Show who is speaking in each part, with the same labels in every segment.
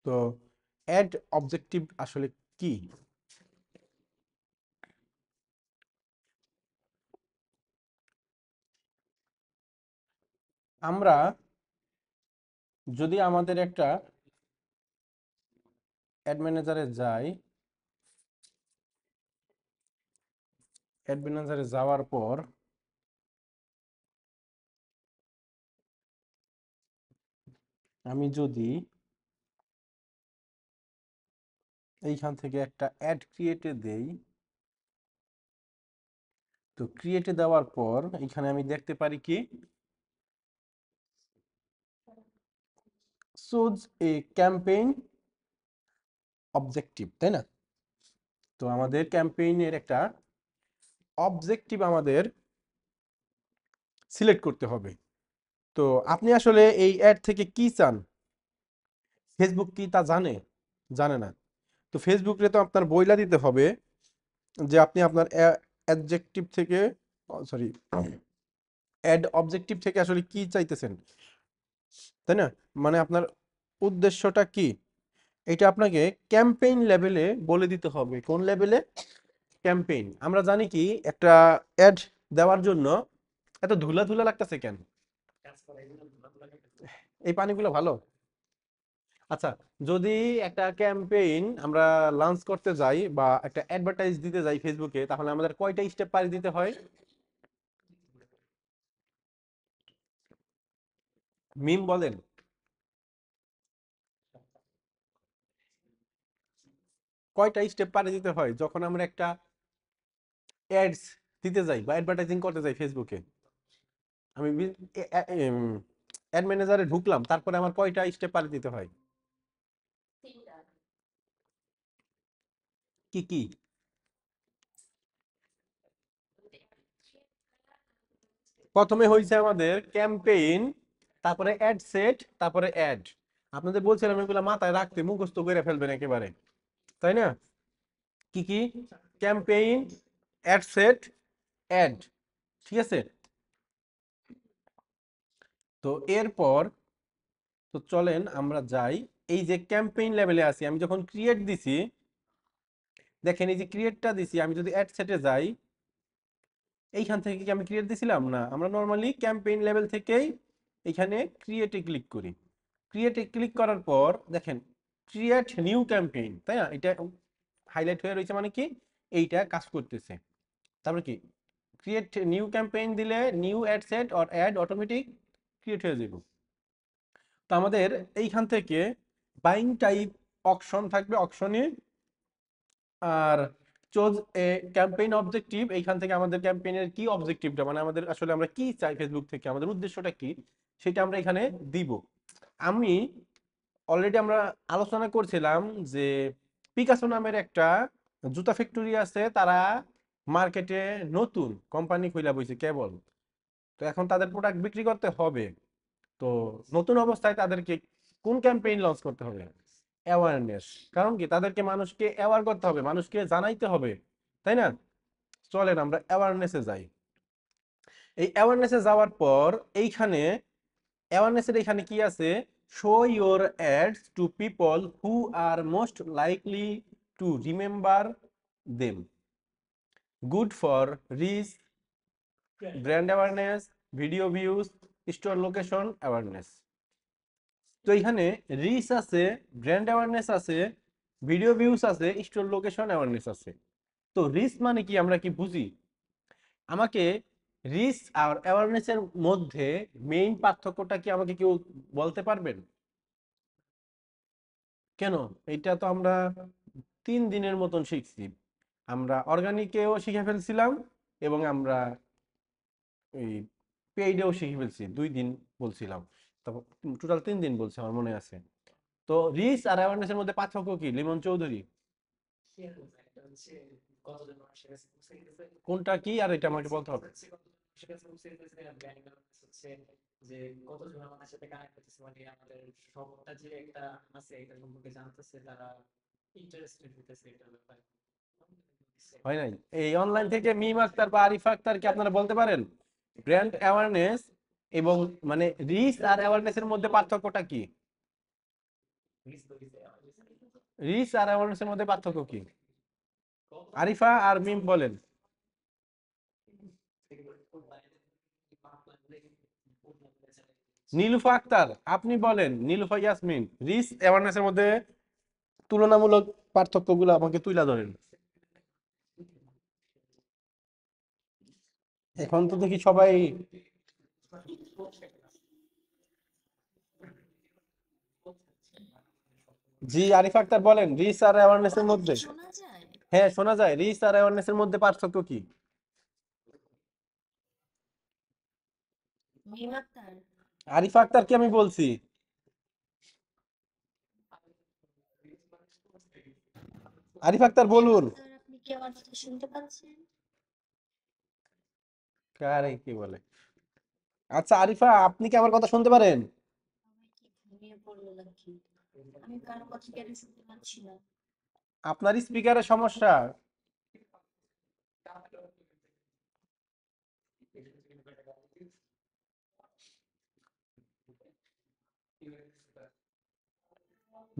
Speaker 1: তো add objective আসলে কি? আমরা যদি আমাদের একটা অ্যাড ম্যানেজারে যাই, অ্যাড ম্যানেজারে যাওয়ার পর আমি যদি এইখান থেকে একটা অ্যাড ক্রিয়েটে দেই, তো ক্রিয়েটে দেওয়ার পর এখানে আমি দেখতে পারি কি চুজ এ ক্যাম্পেইন অবজেক্টিভ, তাই না? তো আমাদের ক্যাম্পেইনের একটা অবজেক্টিভ আমাদের সিলেক্ট করতে হবে। তো আপনি আসলে এই অ্যাড থেকে কি চান, ফেসবুক কি তা জানে? জানে না। তো ফেসবুকে তো আপনার বইলা দিতে হবে যে আপনি আপনার অ্যাডজেক্টিভ থেকে, সরি, অ্যাড অবজেক্টিভ থেকে আসলে কি চাইতেছেন, তাই না? মানে আপনার উদ্দেশ্যটা কি, এটা আপনাকে ক্যাম্পেইন লেভেলে বলে দিতে হবে। কোন লেভেলে? ক্যাম্পেইন। আমরা জানি কি একটা অ্যাড দেওয়ার জন্য এত ধুলা ধুলা লাগতেছে কেন? এই পানিগুলো ভালো। আচ্ছা, যদি একটা ক্যাম্পেইন আমরা লঞ্চ করতে যাই বা একটা অ্যাডভার্টাইজ দিতে যাই ফেসবুকে, তাহলে আমাদের কয়টা স্টেপ পাড়ি দিতে হয়? মিম বলেন। কয়টা স্টেপ পাড়ি দিতে হয় যখন আমরা একটা অ্যাডস দিতে যাই বা অ্যাডভার্টাইজিং করতে যাই ফেসবুকে? আমি অ্যাড ম্যানেজারে ঢুকলাম, তারপরে আমার কয়টা স্টেপ পাড়ি দিতে হয়? কি কি? প্রথমে হয়েছে আমাদের ক্যাম্পেইন, তারপরে অ্যাড সেট, তারপরে অ্যাড। আপনাদের বলছিলাম এগুলো মাথায় রাখতে, মুখস্থ করে ফেলবেন একেবারে, তাই না? কি কি? Campaign, ad set, ad. ঠিক আছে? তো এরপর তো চলেন আমরা যাই, এই যে ক্যাম্পেইন লেভেলে আছি, আমি যখন ক্রিয়েট দিছি, দেখেন এই যে ক্রিয়েটটা দিছি, আমি যদি অ্যাড সেটে যাই, এইখান থেকে কি আমি ক্রিয়েট দিছিলাম? না, আমরা নর্মালি ক্যাম্পেইন লেভেল থেকেই এখানে ক্রিয়েটে ক্লিক করি। ক্রিয়েটে ক্লিক করার পর দেখেন ক্রিয়েট নিউ ক্যাম্পেইন, তাই না? এটা হাইলাইট হয়ে রয়েছে, মানে কি এইটা কাজ করতেছে। তারপরে কি ক্রিয়েট নিউ ক্যাম্পেইন দিলে new ad set or ad automatic create হয়ে যাবে। তো আমাদের এইখান থেকে বাইং টাইপ অপশন থাকবে, অপশনে আর চোজ এ ক্যাম্পেইন অবজেক্টিভ, এইখান থেকে আমাদের ক্যাম্পেইনের কি অবজেক্টিভটা, মানে আমাদের আসলে আমরা কি চাই ফেসবুক থেকে, আমাদের উদ্দেশ্যটা কি, সেটা আমরা এখানে দিব। আমি অলরেডি আমরা আলোচনা করছিলাম যে পিকাসো নামের একটা জুতা ফ্যাক্টরি আছে, তারা মার্কেটে নতুন কোম্পানি খুলে বইছে কেবল। তো এখন তাদের প্রোডাক্ট বিক্রি করতে হবে। তো নতুন অবস্থায় তাদেরকে কোন ক্যাম্পেইন লঞ্চ করতে হবে? অ্যাওয়ারনেস। কারণ কি তাদেরকে মানুষকে অ্যাওয়ার করতে হবে, মানুষকে জানাইতে হবে, তাই না? চলেন আমরা অ্যাওয়ারনেসে যাই। এই অ্যাওয়ারনেসে যাওয়ার পর এইখানে অ্যাওয়ারনেসের এখানে কি আছে? Show your ads to people who are most likely to remember them, good for reach, brand awareness, video views, store location awareness. তো এখানে রিচ আছে, ব্র্যান্ড অ্যাওয়ারনেস আছে, ভিডিও ভিউজ আছে, স্টোর লোকেশন অ্যাওয়ারনেস আছে। তো রিচ মানে কি, আমরা কি বুঝি? আমাকে রিচ আর অ্যাওয়ারনেসের মধ্যে মেইন পার্থক্যটা কি আমাকে কেউ বলতে পারবেন? কেন? এটা তো আমরা 3 দিনের মতন শিখছি। আমরা অর্গানিকেও শিখে ফেলছিলাম এবং আমরা ওই পেইডেও শিখে ফেলছি 2 দিন বলছিলাম। তারপর টোটাল 3 দিন বলছে, আমার মনে আছে। তো রিচ আর অ্যাওয়ারনেসের মধ্যে পার্থক্য কি, লিমন চৌধুরী? কোনটা কি আর এটা আমাকে বলতে হবে। হয় নাই? এই অনলাইন থেকে মিম আক্তার বা আরিফা আক্তার কি আপনারা বলতে পারেন ব্র্যান্ড অ্যাওয়ারনেস এবং মানে রিচ আর অ্যাওয়ারনেস এর মধ্যে পার্থক্যটা কি? রিচ আর অ্যাওয়ারনেসের মধ্যে পার্থক্য কি? আরিফা আর মিম বলেন। নীলুফা আক্তার আপনি বলেন, নীলুফা ইয়াসমিন, রিচ অ্যাওয়ারনেসের মধ্যে তুলনামূলক পার্থক্যগুলো আমাকে তুইলা ধরেন। এখন তো দেখি সবাই। জি আরিফা আক্তার বলেন, রিচ আর অ্যাওয়ারনেসের
Speaker 2: আমাকে কি
Speaker 1: মধ্যে।
Speaker 2: শোনা যায়?
Speaker 1: হ্যাঁ শোনা যায়, রিচ আর অ্যাওয়ারনেসের মধ্যে পার্থক্য কি?
Speaker 2: মিম আক্তার,
Speaker 1: আরিফা আক্তার কি আমি বলছি? আরিফা আক্তার
Speaker 2: মিম
Speaker 1: বলুন।
Speaker 2: আক্তার, আপনি কি আমার কথা শুনতে পাচ্ছেন?
Speaker 1: কারে কি বলে? আচ্ছা আরিফা, আপনি কি আমার কথা শুনতে পারেন?
Speaker 2: সবাই কি ঘুমিয়ে পড়লো নাকি? আমি কারো কথা কেন শুনতে পাচ্ছি না?
Speaker 1: আপনার স্পিকারের সমস্যা।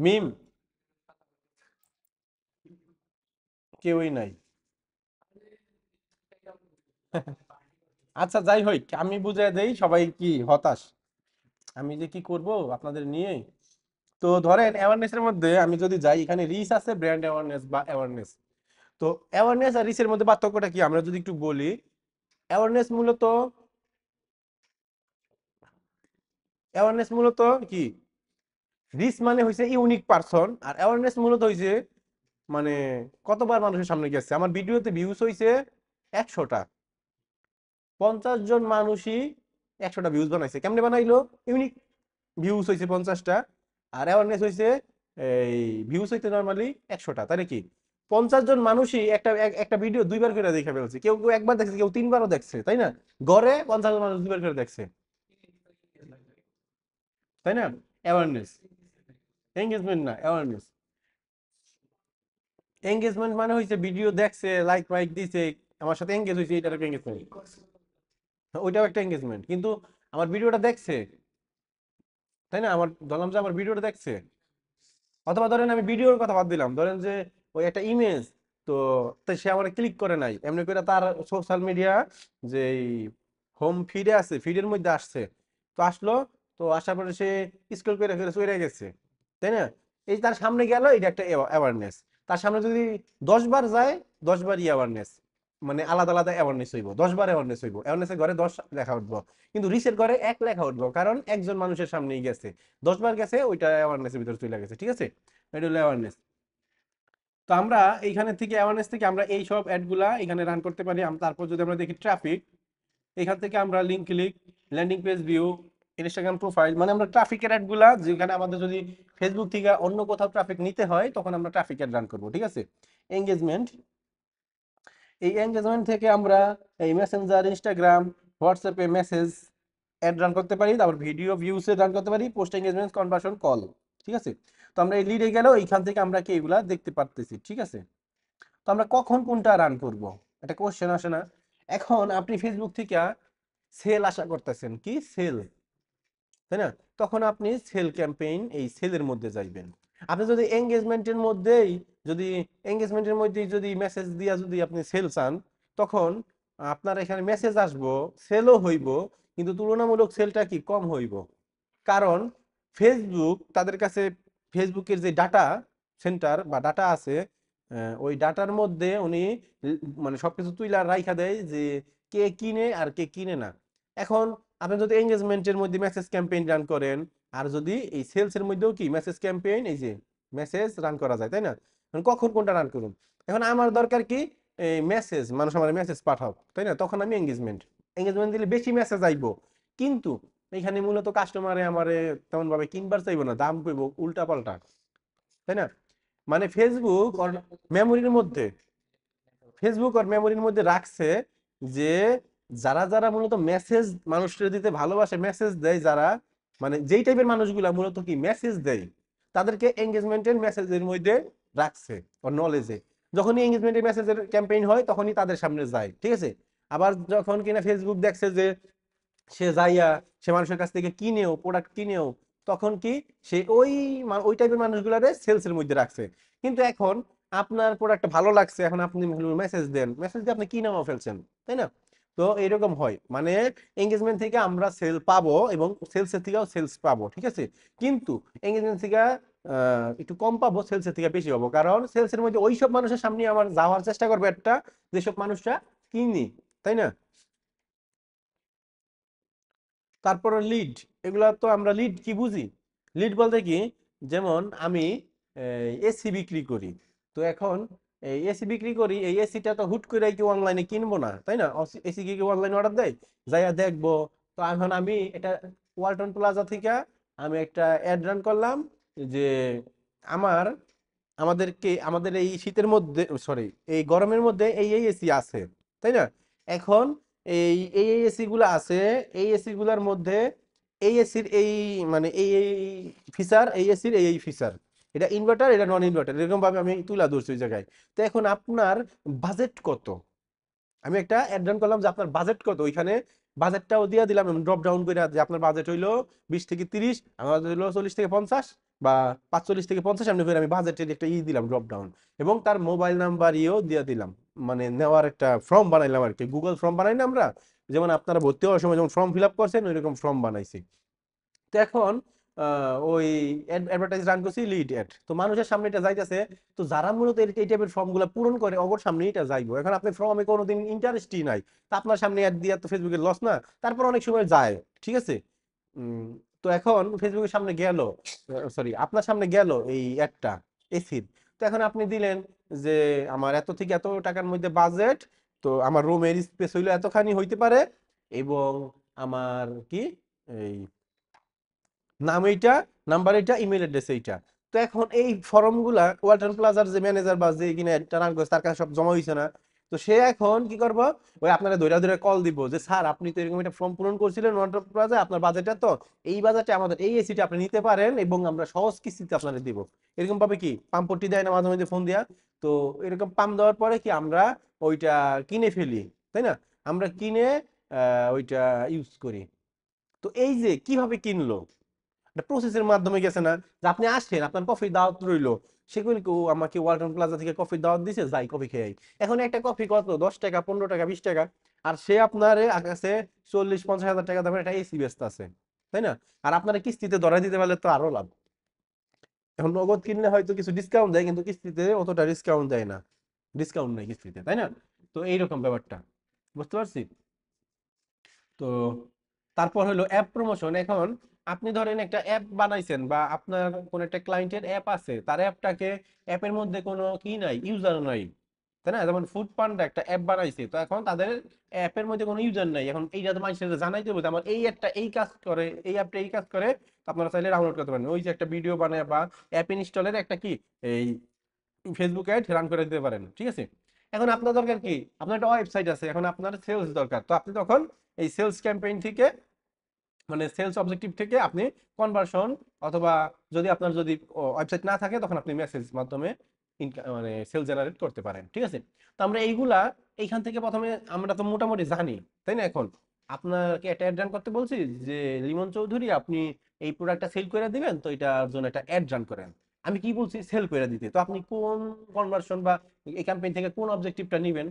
Speaker 1: মিম, কেউই নাই। আচ্ছা যাই হোক, আমি বুঝাই দেই সবাই কি হতাশ, আমি যে কি করব আপনাদের নিয়ে। তো ধরেন অ্যাওয়ারনেস এর মধ্যে আমি যদি যাই, এখানে রিচ আছে, ব্র্যান্ড অ্যাওয়ারনেস বা অ্যাওয়ারনেস। তো অ্যাওয়ারনেস আর রিচের মধ্যে পার্থক্যটা কি আমরা যদি একটু বলি। অ্যাওয়ারনেস মূলত, অ্যাওয়ারনেস মূলত কি, রিচ মানে হইছে ইউনিক পারসন, আর অ্যাওয়ারনেস মূলত হইছে মানে কতবার মানুষের সামনে গেছে। আমার ভিডিওতে ভিউজ হইছে 100টা, 50 জন মানুষই 100টা ভিউজ বানাইছে। কেমনে বানাইলো? ইউনিক ভিউজ হইছে 50টা, আর অ্যাওয়ারনেস হইছে এই ভিউজ হইতে নরমালি 100টা, তাহলে কি 50 জন মানুষই একটা ভিডিও দুইবার করে দেখে ফেলছে। কেউ কেউ একবার দেখছে, কেউ তিনবারও দেখছে, তাই না? গড়ে 50 জন মানুষ দুইবার করে দেখছে, তাই না? অ্যাওয়ারনেস, এঙ্গেজমেন্ট না, অ্যাওয়ারনেস। এঙ্গেজমেন্ট মানে হইছে ভিডিও দেখছে, লাইক মাইক দিছে, আমার সাথে এঙ্গেজ হইছে, এটার একটা এঙ্গেজমেন্ট। ওইটাও একটা এঙ্গেজমেন্ট, কিন্তু আমার ভিডিওটা দেখছে, তাই না? আমার ধরলাম যে আমার ভিডিওটা দেখছে। অথবা ধরেন আমি ভিডিওর কথা বাদ দিলাম, ধরেন যে ওই একটা ইমেজ, তো তো সে আমার ক্লিক করে নাই, এমনি করে তার সোশ্যাল মিডিয়া যে হোম ফিডে আছে, ফিডের মধ্যে আসছে, তো আসলো, তো আসার পরে সে স্ক্রল করে ফেলে চলে গেছে, তাই না? এই তার সামনে গেল, এটা একটা অ্যাওয়ারনেস। তার সামনে যদি 10 বার যায়, 10বারই অ্যাওয়ারনেস, মানে আলাদা আলাদা অ্যাওয়ারনেস হইব, 10বার অ্যাওয়ারনেস হইব, অ্যাওয়ারনেসের ঘরে 10 লেখা উঠবো। কিন্তু রিসের ঘরে 1 লেখা উঠবো, কারণ একজন মানুষের সামনেই গেছে, 10বার গেছে, ওইটা অ্যাওয়ারনেসের ভিতরে চলে গেছে, ঠিক আছে? এটা হলো অ্যাওয়ারনেস। তো আমরা এইখানে থেকে অ্যাওয়ারনেস থেকে আমরা এই সব অ্যাডগুলা এখানে রান করতে পারি। তারপর যদি আমরা দেখি ট্রাফিক, এখান থেকে আমরা link click, landing page view, Instagram profile, মানে আমরা ট্রাফিকের অ্যাডগুলা, যেখানে আমাদের যদি ফেসবুক থেকে অন্য কোথাও ট্রাফিক নিতে হয়, তখন আমরা ট্রাফিক অ্যাড রান করবো, ঠিক আছে? এঙ্গেজমেন্ট, এই এঙ্গেজমেন্ট থেকে আমরা এই মেসেঞ্জার, ইনস্টাগ্রাম, হোয়াটসঅ্যাপে মেসেজ অ্যাড রান করতে পারি, তারপর ভিডিও ভিউসে রান করতে পারি, পোস্ট এঙ্গেজমেন্ট, কনভার্সন, কল, ঠিক আছে? তো আমরা এই লিডে গেল, এইখান থেকে আমরা কি এগুলা দেখতে পারতেছি, ঠিক আছে? তো আমরা কখন কোনটা রান করব, একটা কোশ্চেন আসে না? এখন আপনি ফেসবুক থেকে সেল আশা করতেছেন, কি সেল, তাই না? তখন আপনি সেল ক্যাম্পেইন, এই সেলের মধ্যে যাইবেন। আপনি যদি এঙ্গেজমেন্টের মধ্যেই, যদি এঙ্গেজমেন্টের মধ্যেই যদি মেসেজ দিয়া যদি আপনি সেল চান, তখন আপনার এখানে মেসেজ আসবো, সেলও হইব, কিন্তু তুলনামূলক সেলটা কি কম হইব। কারণ ফেসবুক তাদের কাছে, ফেসবুকের যে ডাটা সেন্টার বা ডাটা আছে, ওই ডাটার মধ্যে উনি মানে সবকিছু তুইলা রাইখা দেয় যে কে কিনে আর কে কিনে না। এখন আপনি যদি এঙ্গেজমেন্টের মধ্যে মেসেজ ক্যাম্পেইন রান করেন, আর যদি এই সেলস এর মধ্যেও কি মেসেজ ক্যাম্পেইন, এই যে মেসেজ রান করা যায়, তাই না? এখন কখন কোনটা রান করুন? এখন আমার দরকার কি, এই মেসেজ, মানুষ আমার মেসেজ পাঠাও, তাই না? তখন আমি এঙ্গেজমেন্ট, এঙ্গেজমেন্ট দিলে বেশি মেসেজ আইবো, কিন্তু এখানে মূলত কাস্টমারে আমারে তেমন ভাবে কিনবার চাইবো না, দাম কইবো উল্টা পাল্টা, তাই না? মানে ফেসবুক ওর মেমোরির মধ্যে, ফেসবুক ওর মেমোরির মধ্যে রাখছে যে যারা যারা মূলত মেসেজ মানুষকে দিতে ভালোবাসে, মেসেজ দেয় যারা, মানে যেই টাইপের মানুষগুলা মূলত কি মেসেজ দেয়, তাদেরকে এঙ্গেজমেন্টের মেসেজের মধ্যে রাখছে ওর নলেজে। যখনই এঙ্গেজমেন্টের মেসেজের ক্যাম্পেইন হয়, তখনই তাদের সামনে যায়, ঠিক আছে? আবার যখন কিনা ফেসবুক দেখছে যে সে যাইয়া, সে মানুষের কাছ থেকে কিনেও, প্রোডাক্ট কিনেও তখন কি সে ওই টাইপের মানুষগুলারে সেলসের মধ্যে রাখছে। কিন্তু এখন আপনার প্রোডাক্টটা ভালো লাগছে, এখন আপনি মেসেজ দেন, মেসেজ দিয়ে আপনি কি নামও ফেলছেন, তাই না? তো এরকম হয়, মানে এঙ্গেজমেন্ট থেকে আমরা সেল পাবো এবং সেলসের থেকেও সেলস পাবো, ঠিক আছে। কিন্তু এঙ্গেজমেন্ট থেকে একটু কম পাবো, সেলসের থেকে বেশি পাবো, কারণ সেলসের মধ্যে ওইসব মানুষের সামনে আমার যাওয়ার চেষ্টা করবো একটা, যেসব মানুষরা কিনি, তাই না? তারপরে লিড, এগুলা তো আমরা লিড কি বুঝি? লিড বলতে কি, যেমন আমি এসি বিক্রি করি, তো এখন এই এসি বিক্রি করি, এই এসিটা তো হুট করে কেউ অনলাইনে কিনবো না, তাই না? এসি কি কেউ অনলাইনে অর্ডার দেয়? যাইয়া দেখবো। তো এখন আমি এটা ওয়ালটন প্লাজা থেকে আমি একটা অ্যাড রান করলাম যে আমার আমাদের এই শীতের মধ্যে, সরি, এই গরমের মধ্যে এই এসি আছে, তাই না? এখন এই এসি গুলো আছে, এই এসি গুলার মধ্যে এই এসির এই মানে এই ফিচার, এই এসির এই ফিচার, এটা ইনভার্টার, এটা নন ইনভার্টার, এরকম ভাবে আমি তুলা ধরছি ওই জায়গায়। তো এখন আপনার বাজেট কত, আমি একটা অ্যাড রান করলাম যে আপনার বাজেট কত, ওইখানে বাজেটটাও দিয়ে দিলাম ড্রপ ডাউন করে, যে আপনার বাজেট হইলো 20 থেকে 30, আমার বাজেট হইলো 40 থেকে 50, বা 45 থেকে 50, এমনি করে আমি বাজেটের একটা দিলাম ড্রপ ডাউন, এবং তার মোবাইল নাম্বার দিয়ে দিলাম, মানে নেওয়ার একটা ফর্ম বানাইলাম আর কি, গুগল ফর্ম বানাই না আমরা, যেমন আপনারা ভর্তি হওয়ার সময় যেমন ফর্ম ফিল আপ করছেন ওইরকম ফর্ম বানাইছি। তো এখন ওই অ্যাডভার্টাইজ রান করছি লিড অ্যাড, তো মানুষের সামনে এটা যাইতেছে। তো যারা মূলত এই টাইপের ফর্ম গুলা পূরণ করে অগর সামনে এটা যাইবো, এখন আপনি ফর্মে কোনোদিন ইন্টারেস্টই নাই, তা আপনার সামনে অ্যাড দিয়ে তো ফেসবুকের লস না? তারপর অনেক সময় যায়, ঠিক আছে। উম, তো এখন ফেসবুকের সামনে গেল, সরি আপনার সামনে গেল এই অ্যাডটা এসির, তো এখন আপনি দিলেন যে আমার এত থেকে এত টাকার মধ্যে বাজেট, তো আমার রুমের স্পেস হইলো এতখানি হইতে পারে, এবং আমার কি এই নাম এইটা, নাম্বার এইটা, ইমেল অ্যাড্রেস এইটা। তো এখন এই ফর্ম গুলা ওয়ালটন প্লাজার যে ম্যানেজার বা যে কিনা একটা রান করছে তার কাছে সব জমা হয়েছে না? তো সে এখন কি করবো, ওই আপনারা ধরে ধরে কল দিব যে স্যার আপনি তো এরকম একটা ফর্ম পূরণ করছিলেন ওয়ালটন প্লাজা, আপনার বাজেটটা তো এই বাজেটে আমাদের এই এসিটা আপনি নিতে পারেন এবং আমরা সহজ কিস্তিতে আপনাদের দিব। এরকম ভাবে কি পাম্পটি দেয় না মাঝে মাঝে ফোন দিয়া? তো এরকম পাম্প দেওয়ার পরে কি আমরা ওইটা কিনে ফেলি, তাই না? আমরা কিনে ওইটা ইউজ করি। তো এই যে কিভাবে কিনলো, একটা প্রসেসের মাধ্যমে গেছে না, যে আপনি আসছেন আপনার কফি দাওয়াত রইলো, সেগুলি কেউ আমাকে ওয়ালটন প্লাজা থেকে কফি দাওয়াত দিছে, যাই কফি খেয়ে আই। এখন একটা কফি কত, 10 টাকা, 15 টাকা, 20 টাকা, আর সে আপনার কাছে 40-50 হাজার টাকা দামের একটা এসি ব্যস্ত আছে, তাই না? আর আপনারা কিস্তিতে ধরাই দিতে পারলে তো আরো লাভ। এখন নগদ কিনলে হয়তো কিছু ডিসকাউন্ট দেয়, কিন্তু কিস্তিতে অতটা ডিসকাউন্ট দেয় না, ডিসকাউন্ট নেই কিস্তিতে, তাই না? তো এইরকম ব্যাপারটা, বুঝতে পারছি। তো তারপর হলো অ্যাপ প্রমোশন। এখন আপনি ধরেন একটা অ্যাপ বানাইছেন, বা আপনার কোন একটা ক্লায়েন্টের অ্যাপ আছে, তার অ্যাপটাকে, অ্যাপের মধ্যে কোনো কি নাই, ইউজার নাই, তাই না? যেমন ফুড পান্ডা একটা অ্যাপ বানাইছে, তো এখন তাদের অ্যাপের মধ্যে কোনো ইউজার নাই, এখন এইটা তো মানুষের জানাইতে হবে যে আমার এই অ্যাপটা এই কাজ করে, এই অ্যাপটা এই কাজ করে, তো আপনারা চাইলে ডাউনলোড করতে পারেন, ওই যে একটা ভিডিও বানায় বা অ্যাপ ইনস্টলের একটা কি এই ফেসবুক অ্যাড রান করে দিতে পারেন, ঠিক আছে। এখন আপনার দরকার কি, আপনার একটা ওয়েবসাইট আছে, এখন আপনার সেলস দরকার, তো আপনি তখন এই সেলস ক্যাম্পেইন থেকে, মানে সেলস অবজেক্টিভ থেকে আপনি কনভার্সন, অথবা যদি আপনার যদি ওয়েবসাইট না থাকে তখন আপনি মেসেজ মাধ্যমে মানে সেল জেনারেট করতে পারেন, ঠিক আছে। তো আমরা এইগুলা এইখান থেকে প্রথমে আমরা তো মোটামুটি জানি, তাই না? এখন আপনাকে একটা অ্যাড রান করতে বলছি যে লিমন চৌধুরী আপনি এই প্রোডাক্টটা সেল করে দিবেন, তো এটার জন্য একটা অ্যাড রান করেন। আমি কি বলছি, সেল করে দিতে, তো আপনি কোন কনভার্সন বা এই ক্যাম্পেইন থেকে কোন অবজেক্টিভটা নিবেন?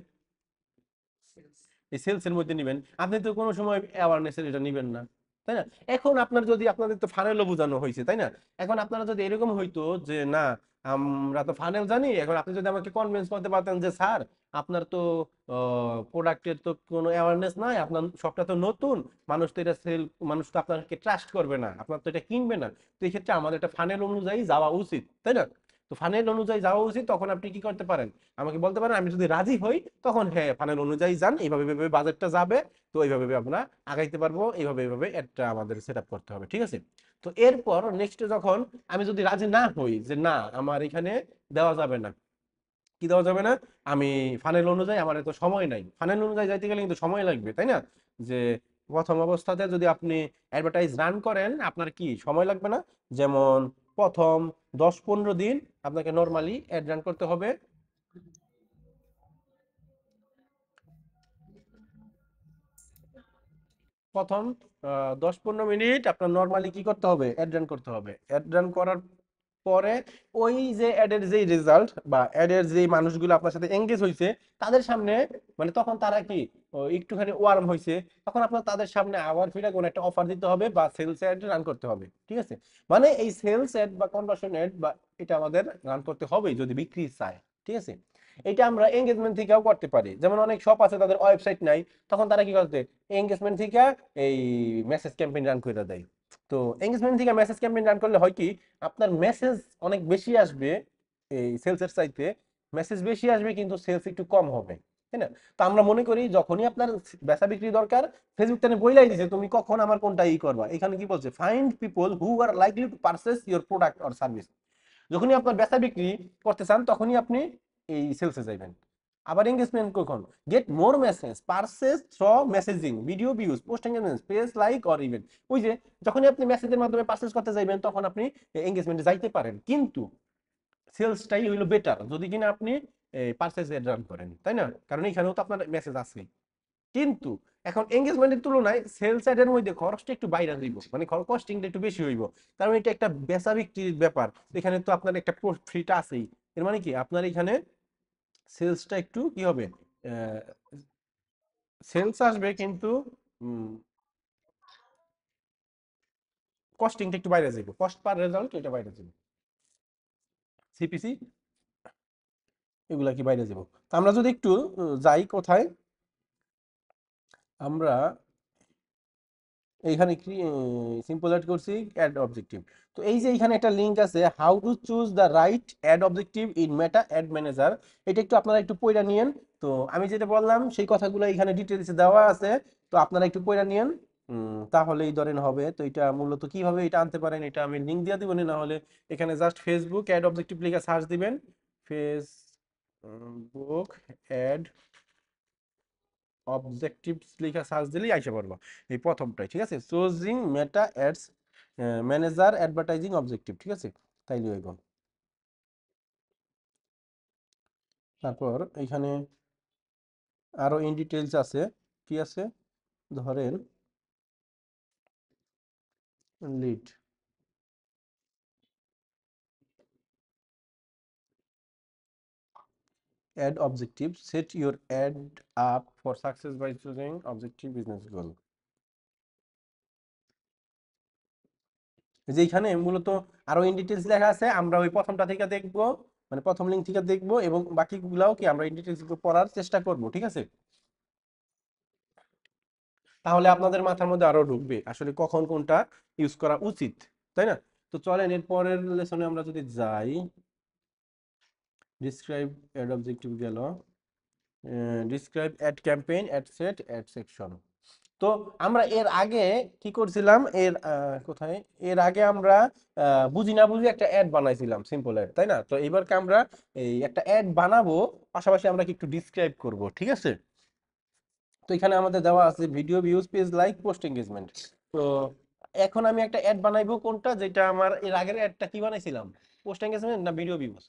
Speaker 1: এই সেলস এর মধ্যে নিবেন, আপনি তো কোনো সময় অ্যাওয়ারনেস এর এটা নিবেন না, তাই না? এখন আপনার যদি, আপনাদের তো ফানেলও বোঝানো হয়েছে, তাই না? এখন আপনারা যদি এরকম হইতো যে না আমরা তো ফানেল জানি, এখন আপনি যদি আমাকে কনভিন্স করতে পারতেন যে স্যার আপনার তো প্রোডাক্টের তো কোনো অ্যাওয়ারনেস নাই, আপনার সবটা তো নতুন, মানুষ তো এটা সেল, মানুষ তো আপনাকে ট্রাস্ট করবে না, আপনার তো এটা কিনবে না, তো এই ক্ষেত্রে আমাদের একটা ফানেল অনুযায়ী যাওয়া উচিত, তাই না? তো ফানেল অনুযায়ী যাওয়া উচিত, তখন আপনি কি করতে পারেন, আমাকে বলতে পারেন, আমি যদি রাজি হই তখন হ্যাঁ ফানেল অনুযায়ী যান, এইভাবে এইভাবে বাজেটটা যাবে, তো এইভাবে আমরা আগাইতে পারবো, এইভাবে এইভাবে একটা আমাদের সেট আপ করতে হবে, ঠিক আছে। তো এরপর নেক্সট যখন আমি যদি রাজি না হই যে না আমার এখানে দেওয়া যাবে না, কি দেওয়া যাবে না, আমি ফানেল অনুযায়ী, আমার এত সময় নাই, ফানেল অনুযায়ী যাইতে গেলে কিন্তু সময় লাগবে, তাই না? যে প্রথম অবস্থাতে যদি আপনি অ্যাডভার্টাইজ রান করেন আপনার কি সময় লাগবে না? যেমন প্রথম 10-15 দিন আপনাকে নর্মালি অ্যাড রান করতে হবে, প্রথম 10-15 মিনিট আপনার নর্মালি কি করতে হবে, অ্যাড রান করতে হবে। অ্যাড রান করার পরে ওই যে অ্যাডের যেই রেজাল্ট বা অ্যাডের যেই মানুষগুলো আপনার সাথে এঙ্গেজ হয়েছে তাদের সামনে, মানে তখন তারা কি একটুখানি ওয়ার্ম হয়েছে, তখন আপনার তাদের সামনে আবার ফিরে কোনো একটা অফার দিতে হবে বা সেলস অ্যাড রান করতে হবে। ঠিক আছে, মানে এই সেলস অ্যাড বা কনভার্সন অ্যাড বা এটা আমাদের রান করতে হবে যদি বিক্রি চায়। ঠিক আছে, এটা আমরা এঙ্গেজমেন্ট থেকেও করতে পারি। যেমন অনেক শপ আছে তাদের ওয়েবসাইট নাই, তখন তারা কি করতে, এঙ্গেজমেন্ট থেকে এই মেসেজ ক্যাম্পেইন রান করে দেয়। তো এঙ্গেজমেন্ট থেকে মেসেজ ক্যাম্পেইন রান করলে হয় কি, আপনার মেসেজ অনেক বেশি আসবে, এই সেলসের চাইতে মেসেজ বেশি আসবে কিন্তু সেলস একটু কম হবে, তাই না? তো আমরা মনে করি যখনই আপনার বেচা বিক্রি দরকার, ফেসবুক তানে বইলাই দিছে তুমি কখন আমার কোনটা ই করবা। এখানে কি বলছে, find people who are likely to purchase your product or service. যখনই আপনার বেচা বিক্রি করতে চান তখনই আপনি এই সেলসে যাবেন। আবার এঙ্গেজমেন্ট কখন, get more message purchase through messaging video views post engagement page like or event. ওই যে যখনই আপনি মেসেজের মাধ্যমে পারচেজ করতে যাইবেন তখন আপনি এঙ্গেজমেন্টে যাইতে পারেন, কিন্তু সেলসটাই হইলো বেটার যদি কিনা আপনি পারচেজ রান করেন, তাই না? কারণ এখানেও তো আপনার মেসেজ আছে। কিন্তু এখন এঙ্গেজমেন্টের তুলনায় সেলস অ্যাডের মধ্যে খরচটা একটু বাইরে হইব, মানে কস্টিংটা একটু বেশি হইব, কারণ এটা একটা বেচা বিক্রির ব্যাপার। এখানে তো আপনার একটা প্রফিট আছেই। এর মানে কি আপনার এখানে সেলসটা একটু কি হবে, সেলস আসবে কিন্তু কস্টিংটা একটু বাইরে যাবে, কস্ট পার রেজাল্ট এটা বাইরে যাবে, সিপিসি এগুলা কি বাইরে যাব। আমরা যদি একটু যাই কোথায়, আমরা এইখানে কি সিম্পল অ্যাড করছি অ্যাড অবজেক্টিভ। তো এই যে এখানে একটা লিংক আছে, how to choose the right ad objective in Meta ad manager, এটা একটু আপনারা একটু পড়া নিয়েন। তো আমি যেটা বললাম সেই কথাগুলো এখানে ডিটেলসে দেওয়া আছে, তো আপনারা একটু পড়া নিয়েন, তাহলেই ধরেন হবে। তো এটা মূলত কিভাবে এটা আনতে পারেন এটা আমি লিংক দিয়ে দিব, না হলে এখানে জাস্ট ফেসবুক অ্যাড অবজেক্টিভ লিখে সার্চ দিবেন, ফেসবুক অ্যাড অবজেক্টিভস লেখা সার্চ দিলেই আইসা পড়বো এই প্রথমটাই। ঠিক আছে, চুজিং মেটা অ্যাডস ম্যানেজার অ্যাডভার্টাইজিং অবজেক্টিভ, ঠিক আছে, তাইলে হইব। তারপর এখানে আরো ইন ডিটেইলস আছে, কি আছে, ধরেন lead ad objective, set your ad up for success by choosing objective business goal. যে এখানে মূলত আরো ইন ডিটেইলস লেখা আছে, আমরা ওই প্রথমটা থেকে দেখব, মানে প্রথম লিঙ্ক থেকে দেখব এবং বাকিগুলাও কি আমরা ইন ডিটেইলস পড়ার চেষ্টা করব। ঠিক আছে, তাহলে আপনাদের মাথার মধ্যে আরো ঢুকবে আসলে কখন কোনটা ইউজ করা উচিত, তাই না? তো চলেন এর পরের লেসনে আমরা যদি যাই, ডিসক্রাইব অ্যাড অবজেক্টিভ গেল, describe ad campaign ad set ad section. তো আমরা এর আগে কি করছিলাম, কোথায়, এর আগে আমরা বুঝি না বুঝি একটা অ্যাড বানাইছিলাম, সিম্পল অ্যাড, তাই না? তো এবারকে আমরা এই একটা অ্যাড বানাবো, পাশাপাশি আমরা কি একটু ডিসক্রাইব করব। ঠিক আছে, তো এখানে আমাদের দেওয়া আছে video views page like post engagement. তো এখন আমি একটা অ্যাড বানাইবো কোনটা, যেটা আমার এর আগের অ্যাডটা কি বানাইছিলাম, পোস্ট এঙ্গেজমেন্ট না ভিডিও ভিউজ,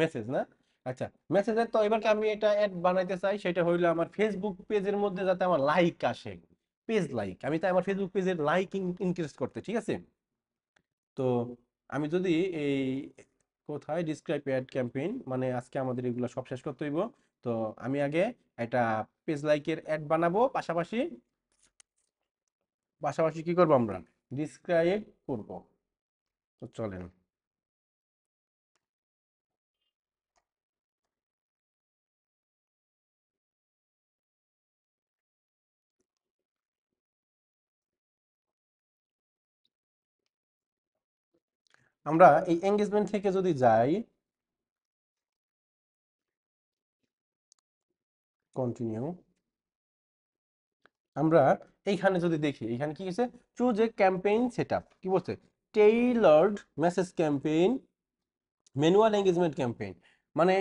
Speaker 1: মেসেজ না? আচ্ছা, মেসেজের তো এবার আমি এটা অ্যাড বানাইতে চাই, সেটা হইলো আমার ফেসবুক পেজের মধ্যে যাতে আমার লাইক আসে, পেজ লাইক, আমি তাই আমার ফেসবুক পেজের লাইক ইনক্রিজ করতে। ঠিক আছে, তো আমি যদি এই কোথায় ডিসক্রাইব অ্যাড ক্যাম্পেইন, মানে আজকে আমাদের এগুলো সব শেষ করতে হইব। তো আমি আগে একটা পেজ লাইকের অ্যাড বানাবো, পাশাপাশি পাশাপাশি কি করবো, আমরা ডিসক্রাইব করব। তো চলেন আমরা এই এঙ্গেজমেন্ট থেকে যদি যাই, কন্টিনিউ, আমরা এইখানে যদি দেখি এখানে কি আছে, চুজ এ ক্যাম্পেইন সেটআপ, কি বলছে, tailored message campaign manual engagement campaign, মানে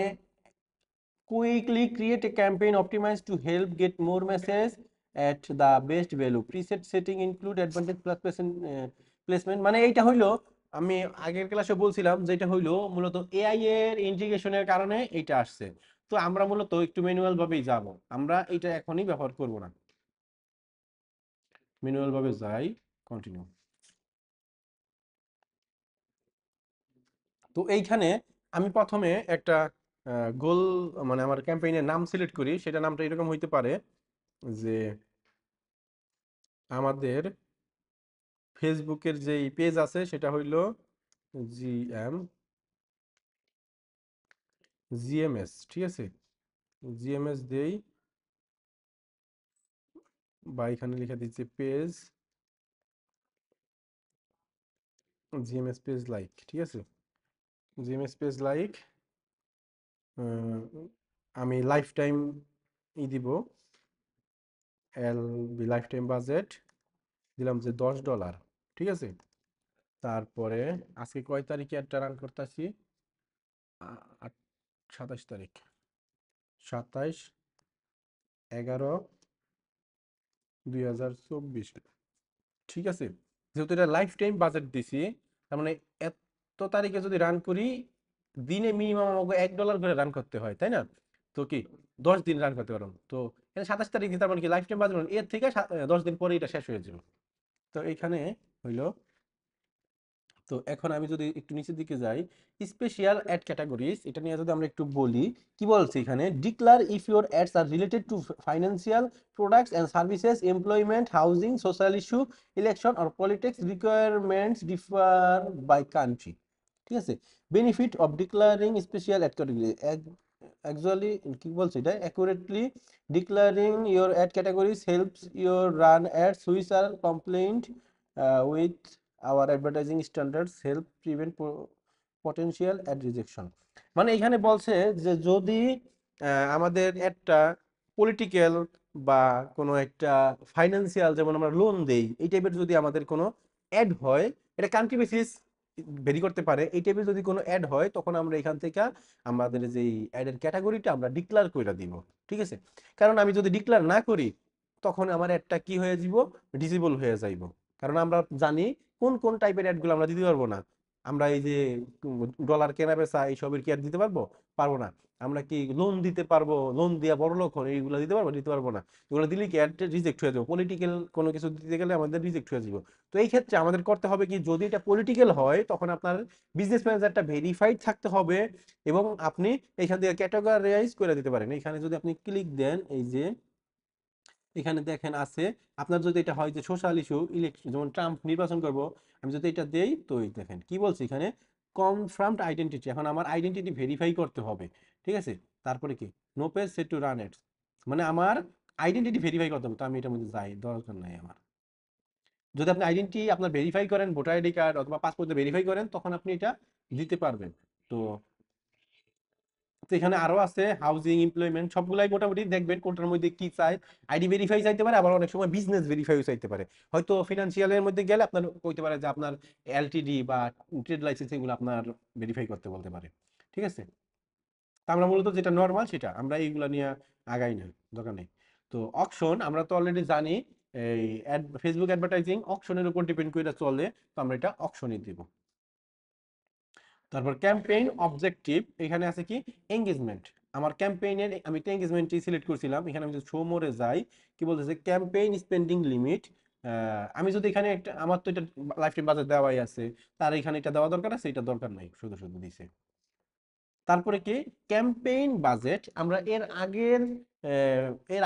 Speaker 1: quickly create a campaign optimized to help get more messages at the best value. Preset setting include advantage plus placement, মানে এইটা হইলো আমি আগের ক্লাসে বলছিলাম যেটা হইলো মূলত এআই এর ইন্টিগ্রেশনের কারণে এইটা আসছে। তো আমরা মূলত একটু ম্যানুয়াল ভাবেই যাব, আমরা এটা এখনই ব্যবহার করব না। ম্যানুয়াল ভাবে যাই, কন্টিনিউ। তো এইখানে আমি প্রথমে একটা গোল, মানে আমার ক্যাম্পেইনের নাম সিলেক্ট করি। সেটা নামটা এরকম হইতে পারে যে আমাদের ফেসবুকের যেই পেজ আছে সেটা হইলো জিএম জিএমএস, ঠিক আছে, জিএমএস দেই, বা এখানে লিখে দিচ্ছি পেজ জিএমএস পেজ লাইক, ঠিক আছে, জিএমএস পেজ লাইক। আমি লাইফ টাইম দিব, L B life time budget দিলাম যে $10, ঠিক আছে। তারপরে আজকে কয় তারিখে একটা রান করতেছি, 27 তারিখ, 27/11/2024, ঠিক আছে। যেহেতু এটা লাইফ টাইম বাজেট দিছি, তার মানে এত তারিখে যদি রান করি, দিনে মিনিমাম আমাকে $1 করে রান করতে হয়, তাই না? তো কি 10 দিন রান করতে পারবো। তো এখানে 27 তারিখ তার মানে কি লাইফ টাইম বাজেট, এর থেকে 10 দিন পরে এটা শেষ হয়ে যাবে। তো এইখানে হইলো, তো এখন আমি যদি একটু নিচের দিকে যাই, স্পেশাল অ্যাড ক্যাটাগরিজ, এটা নিয়ে যদি আমরা একটু বলি, কি বলছে এখানে, declare if your ads are related to financial products and services, employment, housing, social issue, election or politics, requirements differ by country, ঠিক আছে। Benefit of declaring special ad category, actually কি বলছে এটা, accurately declaring your ad categories helps your run ads which are compliant with our advertising standards help prevent potential ad rejection. মানে এখানে বলছে যে যদি আমাদের একটা পলিটিক্যাল বা কোনো একটা ফাইন্যান্সিয়াল, যেমন আমরা লোন দেই, এই টাইপের যদি আমাদের কোনো অ্যাড হয়, এটা কান্ট্রি বেসিস ভেরি করতে পারে, এই টাইপের যদি কোনো অ্যাড হয়, তখন আমরা এখান থেকে আমাদের যেই অ্যাডের ক্যাটাগরিটা আমরা ডিক্লার করে দিব, ঠিক আছে। কারণ আমি যদি ডিক্লার না করি, তখন আমার অ্যাডটা কি হয়ে যাব, ডিসেবল হয়ে যাইব। কারণ আমরা জানি কোন কোন টাইপের অ্যাডগুলো আমরা দিতে পারবো না। আমরা এই যে ডলার কেনা বেচা এইসবের কি আর দিতে পারবো, পারবো না। আমরা কি লোন দিতে পারবো, লোন দিয়া বড় লোক হন, এইগুলো দিতে পারবো, দিতে পারবো না। এগুলো দিলে কি অ্যাড রিজেক্ট হয়ে যাবে, পলিটিক্যাল কোনো কিছু দিতে গেলে আমাদের রিজেক্ট হয়ে যাবে। তো এই ক্ষেত্রে আমাদের করতে হবে কি, যদি এটা পলিটিক্যাল হয়, তখন আপনার বিজনেস ম্যানেজারটা ভেরিফাইড থাকতে হবে, এবং আপনি এখান থেকে ক্যাটাগরাইজ করে দিতে পারেন। এখানে যদি আপনি ক্লিক দেন, এই যে এখানে দেখেন আছে, আপনার যদি এটা হয় যে সোশ্যাল ইস্যু, ইলেকশন, যেমন ট্রাম্প নির্বাচন করব, আমি যদি এটা দেই, তো এই দেখেন কি বলছি এখানে, কনফার্মড আইডেন্টিটি, এখন আমার আইডেন্টিটি ভেরিফাই করতে হবে, ঠিক আছে। তারপরে কি, no page set to run ads, মানে আমার আইডেন্টিটি ভেরিফাই করতে হবে, তো আমি এটার মধ্যে যাই, দরকার নাই আমার। যদি আপনি আইডেন্টিটি আপনার ভেরিফাই করেন, ভোটার আইডি কার্ড অথবা পাসপোর্ট ভেরিফাই করেন, তখন আপনি এটা দিতে পারবেন। তো তো এখানে আরো আছে হাউজিং, এমপ্লয়মেন্ট, সবগুলাই মোটামুটি দেখবেন কোনটার মধ্যে কি চাই। আইডি ভেরিফাই চাইতে পারে, আবার অনেক সময় বিজনেস ভেরিফাই চাইতে পারে। হয়তো ফিনান্সিয়ালের মধ্যে গেলে আপনার কইতে পারে যে আপনার এলটিডি বা ট্রেড লাইসেন্স, এগুলো আপনার ভেরিফাই করতে বলতে পারে, ঠিক আছে। তা আমরা মূলত যেটা নর্মাল সেটা আমরা এইগুলা নিয়ে আগাই না, দরকার নেই। তো অকশন আমরা তো অলরেডি জানি, এই ফেসবুক অ্যাডভার্টাইজিং অকশনের উপর ডিপেন্ড করে চলে, তো আমরা এটা অকশনই দিব। তারপর ক্যাম্পেইন অবজেক্টিভ, এখানে আছে কি, এঙ্গেজমেন্ট। আমার ক্যাম্পেইনের আমি একটা এঙ্গেজমেন্টই সিলেক্ট করছিলাম, এখানে আমি যদি শো মোরে যাই, কি বলতেছে, ক্যাম্পেইন স্পেন্ডিং লিমিট। আমি যদি এখানে একটা, আমার তো এটা লাইফ টাইম বাজেট দেওয়াই আছে, তার এখানে এটা দেওয়া দরকার আছে, এটা দরকার নাই, শুধু শুধু দিছে। তারপরে কি, ক্যাম্পেইন বাজেট, আমরা এর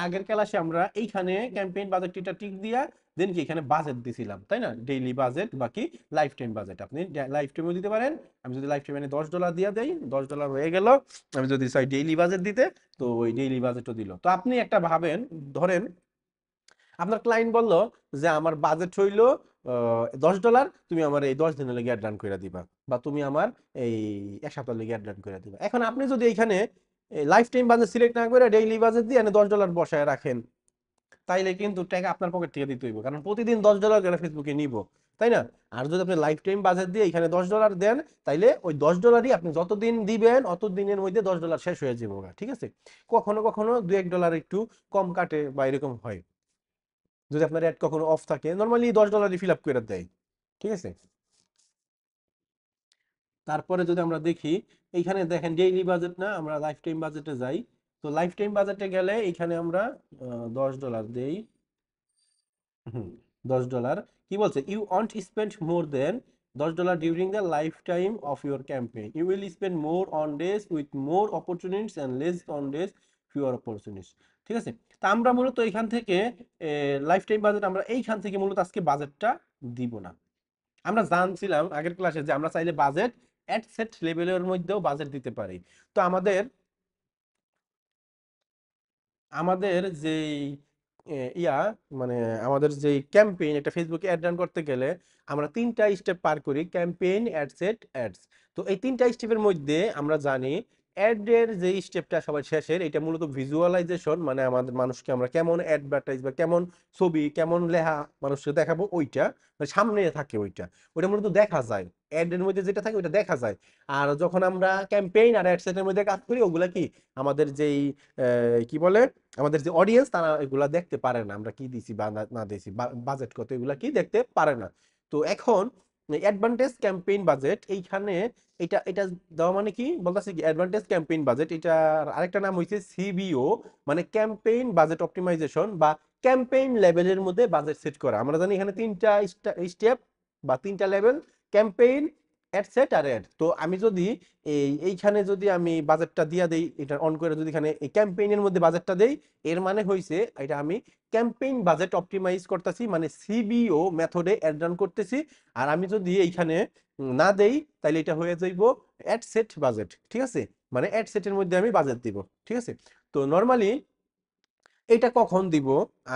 Speaker 1: আগের ক্লাসে আমরা এইখানে ক্যাম্পেইন বাজেটটা টিক দিয়া দেন কি এখানে বাজেট দিছিলাম, তাই না, ডেইলি বাজেট বাকি লাইফ টাইম বাজেট, আপনি লাইফ টাইমও দিতে পারেন। আমি যদি লাইফ টাইমে $10 দিয়ে দেই, $10 হয়ে গেল। আমি যদি চাই ডেইলি বাজেট দিতে, তো ওই ডেইলি বাজেটও দিল। তো আপনি একটা ভাবেন, ধরেন আপনার ক্লায়েন্ট বলল যে আমার বাজেট হইলো $10, তুমি আমার এই 10 দিনের লেগে অ্যাড রান করে দিবা, বা তুমি আমার এই 1 সপ্তাহ লেগে অ্যাড রান করে দিবা। এখন আপনি যদি এখানে লাইফ টাইম বাজেট সিলেক্ট না করে ডেইলি বাজেট দিয়ে এনে $10 বসায় রাখেন, তাইলে কিন্তু টাকা আপনার পকেট থেকে দিতে হইব, কারণ প্রতিদিন $10 করে ফেসবুকে নিব, তাই না। আর যদি আপনি লাইফ টাইম বাজেট দিয়ে এখানে $10 দেন, তাইলে ওই $10ই আপনি যতদিন দিবেন অত দিনের মধ্যে $10 শেষ হয়ে যাবে, ঠিক আছে। কখনো কখনো $2-1 একটু কম কাটে বা এরকম হয়, যদি আপনার অ্যাড কখনো অফ থাকে, নর্মালি $10 ফিল আপ করে দেয়, ঠিক আছে। তারপরে যদি আমরা দেখি, এইখানে দেখেন ডেইলি বাজেট না, আমরা লাইফ টাইম বাজেটে যাই। তো লাইফ টাইম বাজেটে গেলে এখানে আমরা $10 দেই, হুম, $10 কি বলছে, you want spend more than $10 during the lifetime of your campaign, you will spend more on days with more opportunities and less on days fewer opportunities. ঠিক আছে, তা আমরা মূলত এখান থেকে লাইফ টাইম বাজেট আমরা এইখান থেকে মূলত আজকে বাজেটটা দিব না। আমরা জানছিলাম আগের ক্লাসে যে আমরা চাইলে বাজেট অ্যাট সেট লেভেলের মধ্যেও বাজেট দিতে পারি। তো আমাদের আমাদের যেই ইয়া মানে আমাদের যেই ক্যাম্পেইন একটা ফেসবুকে অ্যাড রান করতে গেলে আমরা 3টা স্টেপ পার করি, ক্যাম্পেইন, অ্যাড সেট, অ্যাডস। তো এই 3টা স্টেপের মধ্যে আমরা জানি অ্যাড এর যে স্টেপটা সবার শেষের, এটা মূলত ভিজুয়ালাইজেশন, মানে আমাদের মানুষকে আমরা কেমন অ্যাডভার্টাইজ বা কেমন ছবি কেমন লেখা মানুষকে দেখাবো, ওইটা মানে সামনে থাকে ওইটা, ওইটা মূলত দেখা যায়। অ্যাড এর মধ্যে যেটা থাকে ওইটা দেখা যায়। আর যখন আমরা ক্যাম্পেইন আর অ্যাড সেটের মধ্যে কাজ করি, ওগুলা কি আমাদের যেই কি বলে আমাদের যে অডিয়েন্স তারা এগুলা দেখতে পারে না, আমরা কি দিছি বা না দিছি, বাজেট কত, এগুলা কি দেখতে পারে না। তো এখন অ্যাডভান্টেজ ক্যাম্পেইন বাজেট এইখানে এটা এটা দেওয়া মানে কি বলতেছে কি, অ্যাডভান্টেজ ক্যাম্পেইন বাজেট, এটার আরেকটা নাম হইছে সিবিও, মানে ক্যাম্পেইন বাজেট অপটিমাইজেশন বা ক্যাম্পেইন লেভেলের মধ্যে বাজেট সেট করা। আমরা জানি এখানে 3টা স্টেপ বা 3টা লেভেল, ক্যাম্পেইন, অ্যাড সেট আর অ্যাড। তো আমি যদি এইখানে যদি আমি বাজেটটা দিয়া দেই, এটা অন করে যদি এখানে এই ক্যাম্পেইনের মধ্যে বাজেটটা দেই, এর মানে হইছে এটা আমি ক্যাম্পেইন বাজেট অপটিমাইজ করতেছি, মানে সিবিও মেথডে অ্যাড রান করতেছি। আর আমি যদি এইখানে না দেই তাহলে এটা হয়ে যাইব অ্যাড সেট বাজেট। ঠিক আছে, মানে অ্যাড সেটের মধ্যে আমি বাজেট দিব। ঠিক আছে, তো নরমালি এটা কখন দিব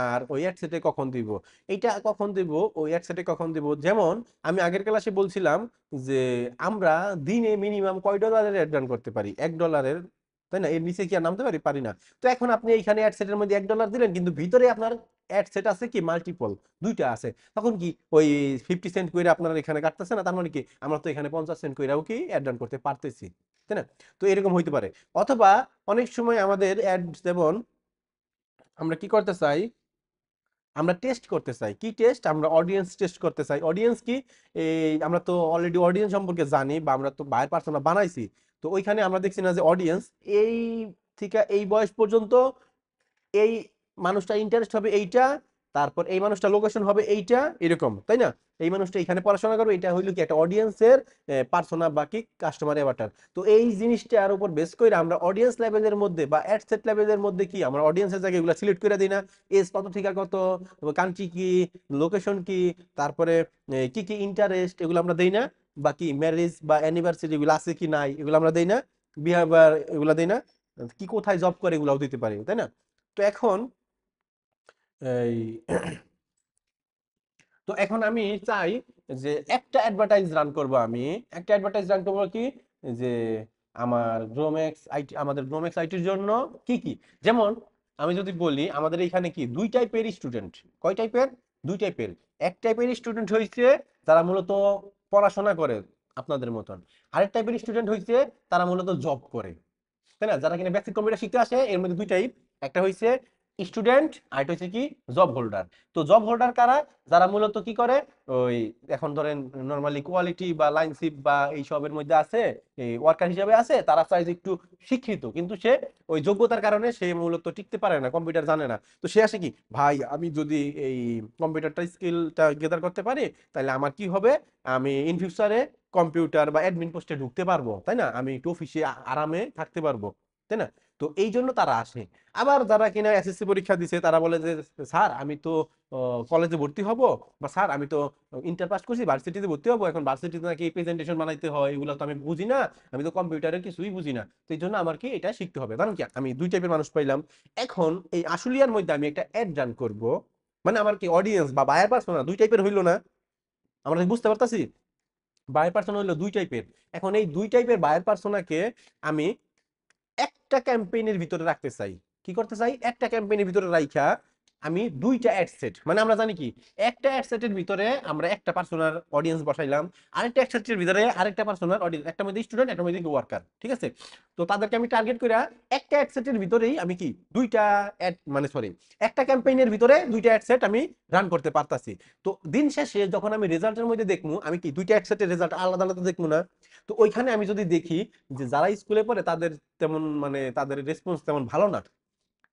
Speaker 1: আর ওই অ্যাডসেটে কখন দিব, এইটা কখন দিব ওই অ্যাডসেটে কখন দিব, যেমন আমি আগের ক্লাসে বলছিলাম যে আমরা দিনে মিনিমাম কয় ডলারের অ্যাড রান করতে পারি, $1, তাই না, এর নিচে কি আর নামতে পারি, পারি না। তো এখন আপনি এইখানে অ্যাডসেটের মধ্যে $1 দিলেন, কিন্তু ভিতরে আপনার অ্যাডসেট আছে কি মাল্টিপল, দুইটা আছে, তখন কি ওই 50 সেন্ট করে আপনার এখানে কাটতেছে না, তার মানে কি আমরা তো এখানে 50 সেন্ট কইরাও কি অ্যাড রান করতে পারতেছি, তাই না। তো এরকম হইতে পারে। অথবা অনেক সময় আমাদের অ্যাড, যেমন আমরা কি করতে চাই, আমরা টেস্ট করতে চাই, কি টেস্ট, আমরা অডিয়েন্স টেস্ট করতে চাই। অডিয়েন্স কি, এই আমরা তো অলরেডি অডিয়েন্স সম্পর্কে জানি বা আমরা তো বায়ার পার্সোনা বানাইছি। তো ওইখানে আমরা দেখছি না যে অডিয়েন্স এই থেকে এই বয়স পর্যন্ত এই মানুষটা ইন্টারেস্ট হবে এইটা, তারপর এই মানুষটা লোকেশন হবে এইটা, এরকম, তাই না। এই মানুষটা এখানে পড়াশোনা করবে, এটা হইলো কি একটা অডিয়েন্সের পার্সোনা বা কি কাস্টমার অ্যাভাটার। তো এই জিনিসটার উপর বেস করে আমরা অডিয়েন্স লেভেলের মধ্যে বা অ্যাড সেট লেভেলের মধ্যে কি আমরা অডিয়েন্সের জায়গায় এগুলো সিলেক্ট করে দিই না, এজ কত থেকে কত, কান্ট্রি কি, লোকেশন কি, তারপরে কি কি ইন্টারেস্ট, এগুলো আমরা দেই না, বা কি ম্যারেজ বা অ্যানিভার্সারি এগুলো আছে কি নাই এগুলো আমরা দেই না, বিহেভিয়ার এগুলো দেই না, কি কোথায় জব করে এগুলাও দিতে পারি, তাই না। তো এখন এই তো এখন আমি চাই যে একটা অ্যাডভার্টাইজ রান করব, আমি একটা অ্যাডভার্টাইজ রান করবো কি, যে আমার গ্রোমেক্স আইটি, আমাদের গ্রোমেক্স আইটির জন্য কি কি, যেমন আমি যদি বলি আমাদের এখানে কি দুই টাইপের স্টুডেন্ট, কয় টাইপের, দুই টাইপের। এক টাইপের স্টুডেন্ট হইছে যারা মূলত পড়াশোনা করে আপনাদের মতন, আরেক টাইপের স্টুডেন্ট হইছে তারা মূলত জব করে, তাই না, যারা কিনা বেসিক কম্পিউটার শিখতে আসে। এর মধ্যে দুই টাইপ, একটা হইছে স্টুডেন্ট আর একটা হচ্ছে কি জব হোল্ডার। তো জব হোল্ডার কারা, যারা মূলত কি করে, ওই এখন ধরেন নরমালি কোয়ালিটি বা লাইনশিপ বা এই সবের মধ্যে আছে, এই ওয়ার্কার হিসেবে আছে, তারা চাই যে একটু শিক্ষিত, কিন্তু সে ওই যোগ্যতার কারণে সে মূলত টিকতে পারে না, কম্পিউটার জানে না। তো সে আসে কি, ভাই আমি যদি এই কম্পিউটারটা স্কিলটা গেদার করতে পারি তাহলে আমার কি হবে, আমি ইন ফিউচারে কম্পিউটার বা অ্যাডমিন পোস্টে ঢুকতে পারবো, তাই না, আমি একটু অফিসে আরামে থাকতে পারবো, তাই না। তো এই জন্য তারা আসে। আবার যারা কিনা এসএসসি পরীক্ষা দিছে তারা বলে যে স্যার আমি তো কলেজে ভর্তি হব, বা স্যার আমি তো ইন্টার পাস করছি, ভার্সিটিতে ভর্তি হবো, এখন ভার্সিটিতে নাকি প্রেজেন্টেশন বানাইতে হয়, এগুলো তো আমি বুঝি না, আমি তো কম্পিউটারের কিছুই বুঝি না, তো এই জন্য আমার কি এটা শিখতে হবে। কারণ কি আমি দুই টাইপের মানুষ পাইলাম। এখন এই আশুলিয়ার মধ্যে আমি একটা অ্যাড রান করব, মানে আমার কি অডিয়েন্স বা বায়ার পার্সোনা দুই টাইপের হইলো না, আমরা কি বুঝতে পারতাছি, বায়ার পার্সোনা হইলো দুই টাইপের। এখন এই দুই টাইপের বায়ার পার্সোনাকে আমি একটা ক্যাম্পেইনের ভিতরে রাখতে চাই, কি করতে চাই, একটা ক্যাম্পেইনের ভিতরে রাইখা আমি দুইটা অ্যাড সেট, মানে আমরা জানি কি একটা অ্যাড সেটের ভিতরে আমরা একটা পার্সোনার অডিয়েন্স বসাইলাম, আরেকটা অ্যাড সেটের ভিতরে আরেকটা পার্সোনার অডিয়েন্স, একটা মধ্যে স্টুডেন্ট একটা মধ্যে ওয়ার্কার, ঠিক আছে। তো তাদেরকে আমি টার্গেট করে একটা অ্যাড সেটের ভিতরেই আমি কি দুইটা অ্যাড, মানে সরি, একটা ক্যাম্পেইনের ভিতরে দুইটা অ্যাড সেট আমি রান করতে পারতাছি। তো দিন শেষে যখন আমি রেজাল্টের মধ্যে দেখবো, আমি কি দুইটা অ্যাড সেটের রেজাল্ট আলাদা আলাদা দেখবো না। তো ওইখানে আমি যদি দেখি যে যারা স্কুলে পড়ে তাদের তেমন মানে তাদের রেসপন্স তেমন ভালো না,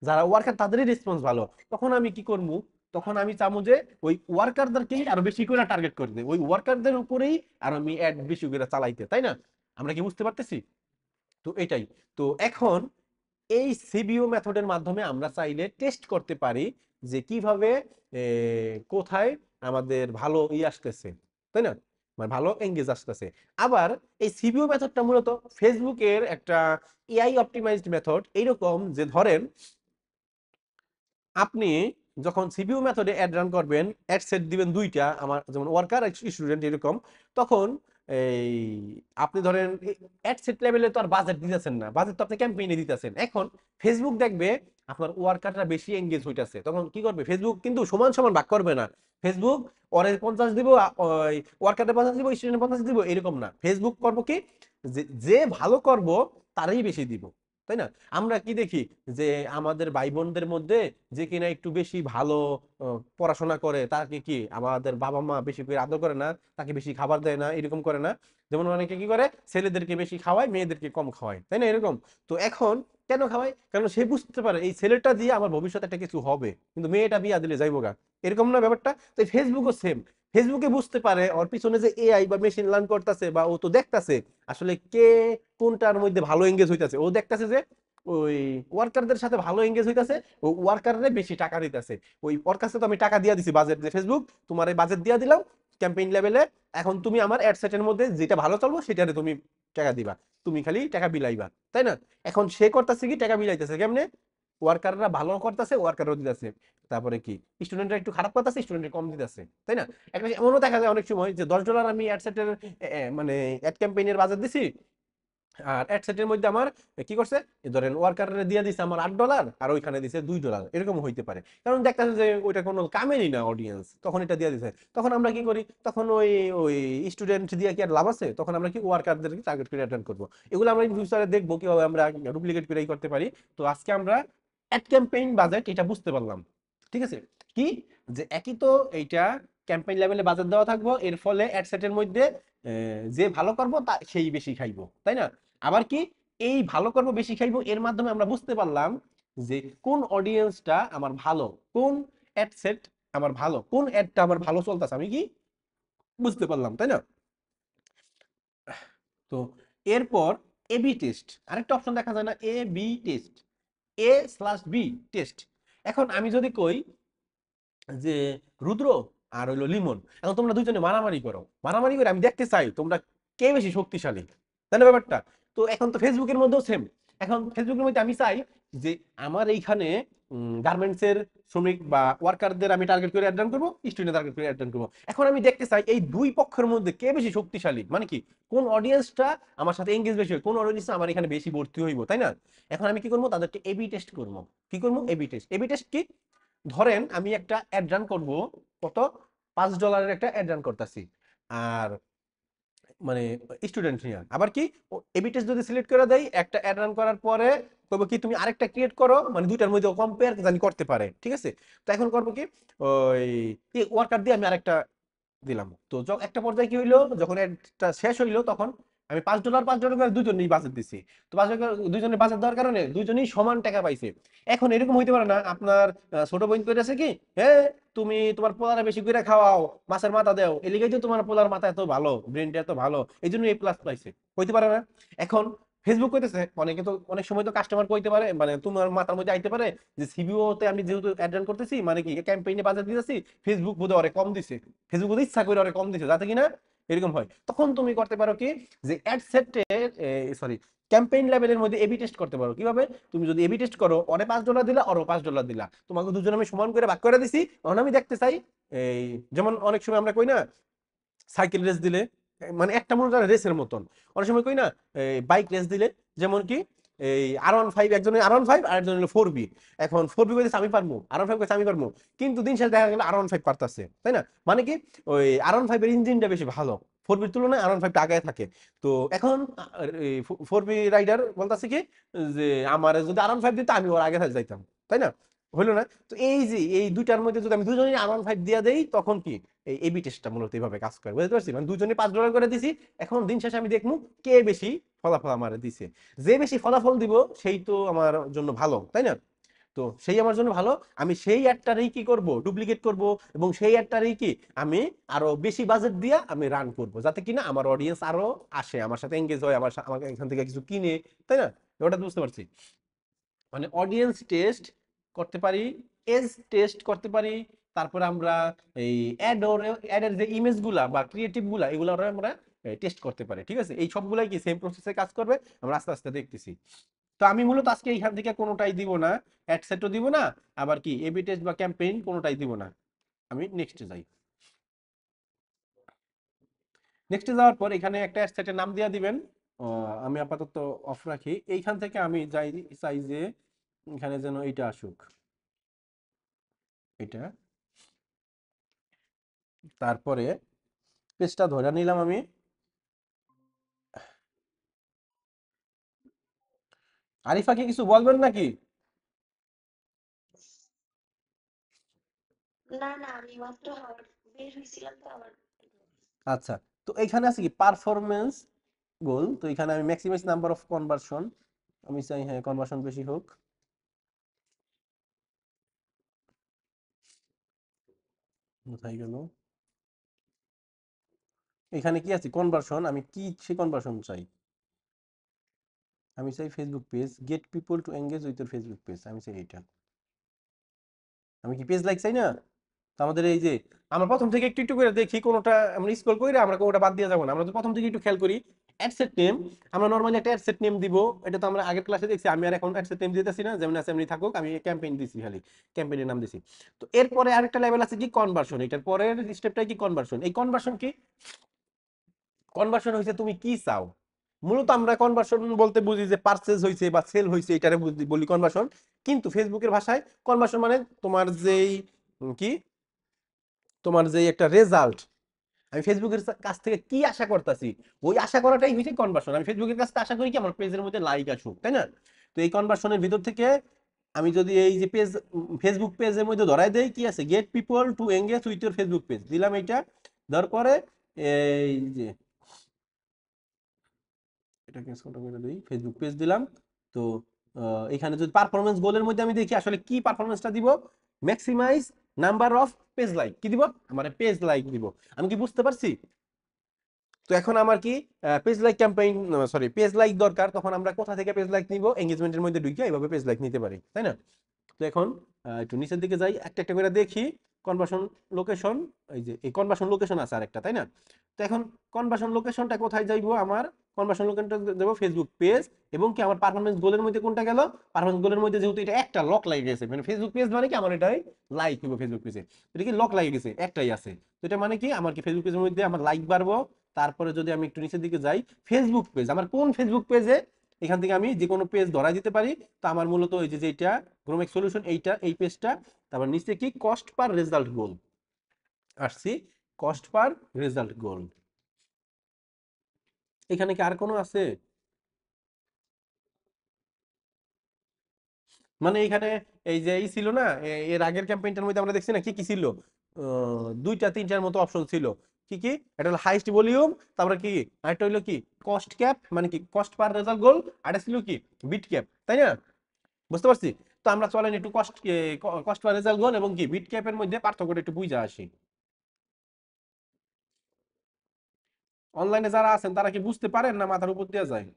Speaker 1: যারা ওয়ার্কার তাদেরই রেসপন্স ভালো, তখন আমি কি করবো, তখন আমি চাবো যে ওই ওয়ার্কারদেরকেই আরো বেশি করে টার্গেট করে দিই, ওই ওয়ার্কারদের উপরেই আর আমি অ্যাড বেশি করে চালাইতে, তাই না? আমরা কি বুঝতে পারতেছি? তো এটাই। তো এখন এই সিবিও মেথডের মাধ্যমে আমরা চাইলে টেস্ট করতে পারি যে কিভাবে কোথায় আমাদের ভালো আসতেছে, তাই না? মানে ভালো এঙ্গেজ আসতেছে। আবার এই সিবিও মেথডটা মূলত ফেসবুকের একটা এআই অপটিমাইজড মেথড, এইরকম যে ধরেন আপনি যখন সিপিইউ মেথডে অ্যাড রান করবেন, অ্যাড সেট দিবেন দুইটা, আমার যেমন ওয়ার্কার আর স্টুডেন্ট এরকম, তখন এই আপনি ধরেন অ্যাড সেট লেভেলে তো আর বাজেট দিতেছেন না, বাজেট তো আপনি ক্যাম্পেইনে দিতেছেন। এখন ফেসবুক দেখবে আপনার ওয়ার্কাররা বেশি এঙ্গেজ হইতাছে, তখন কি করবে ফেসবুক? কিন্তু সমান সমান ভাগ করবে না ফেসবুক, ওরে 50 দিব, ওই ওয়ার্কারে 50 দিব, স্টুডেন্ট 50 দিব, এরকম না। ফেসবুক করবো কি, যে যে ভালো করব তারই বেশি দিব, তাই না? আমরা কি দেখি যে আমাদের ভাই বোনদের মধ্যে যে কিনা একটু বেশি ভালো পড়াশোনা করে, তাকে কি আমাদের বাবা মা বেশি করে আদর করে না, তাকে বেশি খাবার দেয় না, এরকম করে না? যেমন অনেকে কি করে, ছেলেদেরকে বেশি খাওয়ায়, মেয়েদেরকে কম খাওয়ায়, তাই না? এরকম। তো এখন কেন খাওয়ায়? কারণ সে বুঝতে পারে এই ছেলেটা দিয়ে আমার ভবিষ্যতে একটা কিছু হবে, কিন্তু মেয়েটা বিয়া দিলে যাইবো গা, এরকম না ব্যাপারটা? তো ফেসবুকও সেম। ফেসবুকে বুঝতে পারে ওর পিছনে যে এআই বা মেশিন লার্ন করতেছে, বা ও তো দেখতাছে আসলে কে কোনটার মধ্যে ভালো এঙ্গেজ হইতাছে। ও দেখতাছে যে ওই ওয়ার্কারদের সাথে ভালো এঙ্গেজ হইতাছে, ও ওয়ার্কাররে বেশি টাকা দিতেছে। ওই ওর কাছে তো আমি টাকা দিয়া দিছি বাজেট, যে ফেসবুক তোমার এই বাজেট দিয়া দিলাম ক্যাম্পেইন লেভেলে, এখন তুমি আমার অ্যাড সেটের মধ্যে যেটা ভালো চলবো সেটারে তুমি টাকা দিবা, তুমি খালি টাকা বিলাইবা, তাই না? এখন সে করতেছে কি, টাকা বিলাইতেছে কেমনে? ওয়ার্কাররা ভালো করতেছে, ওয়ার্কারও দিতেছে। তারপরে কি, স্টুডেন্টরা একটু খারাপ করতেছে, স্টুডেন্ট কম দিতেছে, তাই না? একটা এমনও দেখা যায় অনেক সময় যে $10 আমি অ্যাড সেটের মানে অ্যাড ক্যাম্পেইনের বাজেট দিছি, আর অ্যাড সেটের মধ্যে আমার কি করছে, ধরেন ওয়ার্কারে দিয়ে দিছে আমার $8 আর ওইখানে দিছে $2, এরকম হইতে পারে। কারণ দেখতেছে যে ওইটা কোনো কামেরই না অডিয়েন্স, তখন এটা দিয়ে দিছে। তখন আমরা কি করি, তখন ওই ওই স্টুডেন্ট দিয়ে কি আর লাভ আছে? তখন আমরা কি ওয়ার্কারদেরকে টার্গেট করে অ্যাটেন্ড করবো। এগুলো আমরা ফিউচারে দেখবো কিভাবে আমরা ডুপ্লিকেট করে করতে পারি। তো আজকে আমরা অ্যাড ক্যাম্পেইন বাজেট এটা বুঝতে পারলাম, ঠিক আছে? কি, যে একই তো এইটা ক্যাম্পেইন লেভেলে বাজেট দেওয়া থাকবো, এর ফলে অ্যাড সেটের মধ্যে যে ভালো করবো তা সেই বেশি খাইবো, তাই না? আবার কি, এই ভালো করব বেশি খাইবো এর মাধ্যমে আমরা বুঝতে পারলাম যে কোন অডিয়েন্সটা আমার ভালো, কোন অ্যাড সেট আমার ভালো, কোন অ্যাডটা আমার ভালো চলতেছে, আমি কি বুঝতে পারলাম, তাই না? তো এরপর এবি টেস্ট, আরেকটা অপশন দেখা যায় না, A B test, A/B test. এখন আমি যদি কই যে রুদ্র আর হইলো লিমন, এখন তোমরা দুইজনে মারামারি করো, মারামারি করে আমি দেখতে চাই তোমরা কে বেশি শক্তিশালী, তাই না ব্যাপারটা? তো এখন তো ফেসবুকের মধ্যেও সেম। এখন ফেসবুকের মধ্যে আমি চাই যে আমার এইখানে গার্মেন্টস এর শ্রমিক বা ওয়ার্কারদের আমি টার্গেট করে অ্যাড করবো, স্টুডেন্ট টার্গেট করে অ্যাড করবো। এখন আমি দেখতে চাই এই দুই পক্ষের মধ্যে কে বেশি শক্তিশালী, মানে কি, কোন অডিয়েন্সটা আমার সাথে এঙ্গেজ বেশি হয়, কোন অডিয়েন্স আমার এখানে বেশি ভর্তি হইব, তাই না? এখন আমি কি করবো, তাদেরকে এবি টেস্ট করবো। কি করবো? AB test. এবি টেস্ট কি, ধরেন আমি একটা অ্যাড রান করবো, কত, $5 একটা অ্যাড রান করতেছি, আর মানে স্টুডেন্ট নিয়ে। আবার কি, এবি টেস্ট যদি সিলেক্ট করে দেয় একটা অ্যাড রান করার পরে, করবো কি, তুমি আরেকটা ক্রিয়েট করো, মানে দুইটার মধ্যে কম্পেয়ার জানি করতে পারে, ঠিক আছে? তো এখন করবো কি, ওই ওয়ার্কার দিয়ে আমি আরেকটা দিলাম। তো একটা পর্যায়ে কি হইলো, যখন অ্যাডটা শেষ হইলো তখন আমি $5 করে দুজনেই বাজেট দিছি। তো $5 দুজনের বাজেট দেওয়ার কারণে দুজনেই সমান টাকা পাইছে। এখন এরকম হইতে পারে না আপনার ছোট বোন কইতাছে কি, হ্যাঁ তুমি তোমার পোলারে বেশি করে খাওয়াও, মাছের মাথা দাও, এলিগাই তো তোমার পোলার মাথা এত ভালো, ব্রেনটা এত ভালো, এই জন্য A+ পাইছে, হইতে পারে না? এখন ফেসবুক কইতেছে, অনেকে তো অনেক সময় তো কাস্টমার কইতে পারে, মানে তোমার মাথার মধ্যে আইতে পারে যে সিবিও তে আমি যেহেতু অ্যাড রান করতেছি, মানে কি ক্যাম্পেইনে বাজেট দিতেছি, ফেসবুক বোধহয় অনেক কম দিছে, ফেসবুক বোধহয় ইচ্ছা করে অনেক কম দিছে, যাতে কিনা এরকম হয়। তখন তুমি করতে পারো কি, যে অ্যাড সেটের সরি ক্যাম্পেইন লেভেলের মধ্যে এবি টেস্ট করতে পারো। কিভাবে? তুমি যদি এবি টেস্ট করো, অরে $5 দিলা, অরও $5 দিলা, তোমাকে দুজন আমি সমান করে ভাগ করে দিছি, এখন আমি দেখতে চাই এই, যেমন অনেক সময় আমরা কই না সাইকেল রেস দিলে, মানে একটা মনে হয় রেসের মতন, অনেক সময় কই না বাইক রেস দিলে, যেমন কি এই R15, একজনের R15 আর একজনের হলো 4B। এখন 4B কইতেছে আমি পারবো, R15 কইছে আমি পারবো, কিন্তু দিন শেষে দেখা গেল R15 পারতাছে, তাই না? মানে কি, ওই R15 এর ইঞ্জিনটা বেশি ভালো, 4Bর তুলনায় R15 টা আগায় থাকে। তো এখন 4B রাইডার বলতাছে কি, যে আমার যদি R15 দিত আমি ওর আগে যাইতাম, তাই না? হইলো না? তো এই যে এই দুইটার মধ্যে যদি আমি দুজনেই R15 দিয়ে দেই, তখন কি এই এবি টেস্টটা মূলত এইভাবে কাজ করে, বুঝতে পারছি? মানে দুজনে $5 করে দিছি, এখন দিন শেষে আমি দেখবো কে বেশি ফলাফল আমার দিছে। যে বেশি ফলাফল দিব সেই তো আমার জন্য ভালো, তাই না? তো তো সেই আমার জন্য ভালো। আমি সেই অ্যাডটারই কি করব, ডুপ্লিকেট করব, এবং সেই অ্যাডটারই কি আমি আরো বেশি বাজেট দিয়ে আমি রান করব, যাতে কিনা আমার অডিয়েন্স আরো আসে, আমার সাথে এঙ্গেজ হয়, আমাকে এখান থেকে কিছু কিনে, তাই না? ওটা বুঝতে পারছি। মানে অডিয়েন্স টেস্ট করতে পারি, এজ টেস্ট করতে পারি, তারপরে আমরা এই অ্যাডের যে ইমেজগুলা বা ক্রিয়েটিভগুলা এগুলো আমরা টেস্ট করতে পারি, ঠিক আছে? এই সবগুলাই কি সেম প্রসেসে কাজ করবে, আমরা আস্তে আস্তে দেখতেছি। তো আমি মূলত আজকে এইখান থেকে কোনোটাই দিব না, অ্যাড সেটও দিব না, আবার কি এবি টেস্ট বা ক্যাম্পেইন কোনোটাই দিব না। আমি নেক্সটে যাই। নেক্সটে যাওয়ার পর এখানে একটা অ্যাড সেটের নাম দিয়ে দিবেন। আমি আপাতত অফ রাখি। এইখান থেকে আমি চাই যে এখানে যেন এইটা আসুক, এটা। তারপরে পেজটা ধরে নিলাম আমি। আরিফা কি কিছু বলবেন নাকি?
Speaker 2: না না, আমি মাত্র বের হয়েছিলাম তো আবার।
Speaker 1: আচ্ছা, তো এখানে আছে কি পারফরমেন্স গোল। তো এখানে আমি ম্যাক্সিমাইজ নাম্বার অফ কনভার্সন, আমি চাই হ্যাঁ কনভার্সন বেশি হোক। কোথায় গেল? এখানে কি আছে কনভার্সন, আমি কি সে কনভার্সন চাই? আমি চাই Facebook page, gate people to engage with your Facebook page, আমি চাই এইটা। আমি কি পেজ লাইক চাই না? তো আমাদের এই যে আমরা প্রথম থেকে একটু একটু করে দেখি, কোনোটা আমরা স্ক্রল করি, আমরা কোনোটা বাদ দিয়ে যাবো না। আমরা তো প্রথম থেকে একটু খেয়াল করি। অ্যাডসেট নেম, আমরা নরমালি একটা অ্যাডসেট নেম দিব। এটা তো আমরা আগের ক্লাসে দেখছি, আমি আর এখন অ্যাডসেট নেম দিতেছি না, যেমন আছে এমনি থাকুক। আমি ক্যাম্পেইন দিছি, খালি ক্যাম্পেইনের নাম দিছি। তো এরপরে আরেকটা লেভেল আছে কি কনভার্সন। এটার পরের স্টেপটাই কি কনভার্সন। এই কনভার্সন কি? কনভার্সন হইছে তুমি কি চাও। মূলত আমরা কনভার্সন বলতে বুঝি যে পারচেজ হইছে বা সেল হইছে, এটারে বলি কনভার্সন। কিন্তু ফেসবুকের ভাষায় কনভার্সন মানে তোমার যেই কি তোমার যেই একটা রেজাল্ট, আমি ফেসবুকের কাছ থেকে কি আশা করতেছি, ওই আশা করাটাই হচ্ছে কনভার্সন। আমি ফেসবুকের কাছ থেকে আশা করি কি আমার পেজের মধ্যে লাইক আসুক, তাই না? তো এই কনভার্সনের ভিতর থেকে আমি যদি এই যে পেজ, ফেসবুক পেজের মধ্যে ধরাই দেই কি আছে, gate people to engage with your Facebook page, দিলাম এইটা। দেওয়ার পরে এই যে এটাকে ছোট করে দিই, ফেসবুক পেজ দিলাম। তো এখানে যদি পারফরমেন্স গোলের মধ্যে আমি দেখি আসলে কি পারফরমেন্সটা দিব, maximize number of page like, কি দিব, মানে পেজ লাইক দিব। আমি কি বুঝতে পারছি? তো এখন আমার কি page like campaign, sorry page like দরকার, তখন আমরা কোথা থেকে পেজ লাইক নিব, এঙ্গেজমেন্টের মধ্যে ঢুকে এইভাবে পেজ লাইক নিতে পারি, তাই না? তো এখন একটু নিচের দিকে যাই, একটা একটা করে দেখি। কনভার্সন লোকেশন, এই যে এই কনভার্সন লোকেশন আছে আরেকটা, তাই না? তো এখন কনভার্সন লোকেশনটা কোথায় যাইবো, আমার কনভার্সন লোকেশনটা দেবো ফেসবুক পেজ। এবং কি আমার পারফরমেন্স গোলের মধ্যে কোনটা গেল, পারফরমেন্স গোলের মধ্যে যেহেতু এটা একটা লক লাগে গেছে, মানে ফেসবুক পেজ মানে কি আমার এটাই লাইক দিব ফেসবুক পেজে, এটা কি লক লাগে গেছে, একটাই আছে। তো এটা মানে কি আমার কি ফেসবুক পেজের মধ্যে আমার লাইক বাড়বো। তারপরে যদি আমি একটু নিচের দিকে যাই, ফেসবুক পেজ আমার কোন ফেসবুক পেজে, এখান থেকে আমি যে কোনো পেজ ধরা দিতে পারি। তো আমার মূলত এই যে যেটা গ্রোমেক সলিউশন, এইটা এই পেজটা। তারপর নিচে কি কস্ট পার রেজাল্ট গোল আসছি, কস্ট পার রেজাল্ট গোল। এখানে কি আর কোনো আছে? মানে এখানে এই যে এই ছিল না, এর আগের ক্যাম্পেইনটার মধ্যে আমরা দেখছি না কি কি ছিল, দুইটা তিনটার মতো অপশন ছিল। কি কি? এটা হলো হাইস্ট ভলিউম, তারপরে কি আরেকটা হলো কি কস্ট ক্যাপ, মানে কি কস্ট পার রেজাল্ট গোল, আর ছিল কি বিট ক্যাপ, তাই না? বুঝতে পারছি। তো আমরা চলেন একটু কস্ট পার রেজাল্ট গোল এবং কি বিট ক্যাপের মধ্যে পার্থক্যটা একটু বুঝে আসি। অনলাইনে যারা আছেন তারা কি বুঝতে পারেন না মাথার উপর দিয়ে যায়?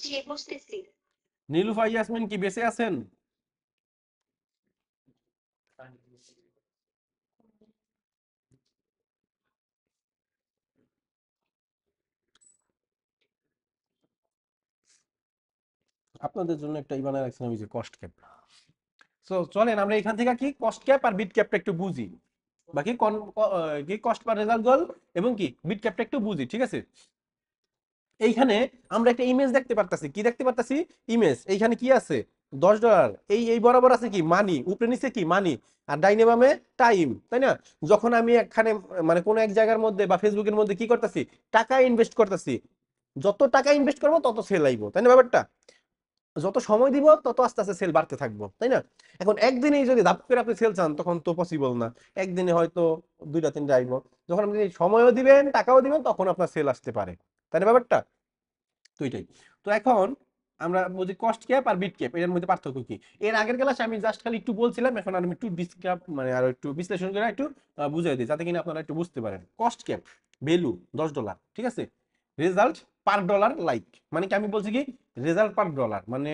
Speaker 2: জি, বুঝতেছি।
Speaker 1: নীলুফা ইয়াসমিন কি বেঁচে আছেন? আপনাদের জন্য একটা ই বানায় রাখছিলাম, ওই যে কস্ট ক্যাপ। সো চলেন আমরা এখান থেকে কি কস্ট ক্যাপ আর বিট ক্যাপটা একটু বুঝি, বাকি কি কস্ট পার রেজাল্ট গোল এবং কি বিট ক্যাপটা একটু বুঝি, ঠিক আছে? এইখানে আমরা একটা ইমেজ দেখতে পারতাছি, কি দেখতে পারতাছি, ইমেজ। এইখানে কি আছে, $10। এই এই বরাবর আছে কি মানি, উপরে নিচে কি মানি, আর ডাইনে বামে টাইম, তাই না? যখন আমি এখানে মানে কোন এক জায়গার মধ্যে বা ফেসবুকের মধ্যে কি করতেছি, টাকা ইনভেস্ট করতেছি, যত টাকা ইনভেস্ট করবো তত সেল আইবো, তাই না? ব্যাপারটা যত সময় দিব তত আস্তে আস্তে সেল বাড়তে থাকবো, তাই না? এখন একদিনেই যদি ধাপ করে আপনি সেল চান তখন তো পসিবল না। একদিনে হয়তো দুইটা তিনটা আইবো। যখন আপনি সময়ও দিবেন টাকাও দিবেন তখন আপনার সেল আসতে পারে, তাই না ব্যাপারটা? তো এটাই। তো এখন আমরা বুঝি কস্ট ক্যাপ আর বিট ক্যাপ এর মধ্যে পার্থক্য কি। এর আগের ক্লাসে আমি জাস্ট খালি একটু বলছিলাম, এখন আমি একটু ডিসক্রাইব মানে আরো একটু বিশ্লেষণ করে একটু বুঝিয়ে দিই, যাতে কিনা আপনারা একটু বুঝতে পারেন। কস্ট ক্যাপ, ভ্যালু $10, ঠিক আছে। রেজাল্ট পার ডলার লাইক, মানে কি আমি বলছি কি রেজাল্ট পার ডলার, মানে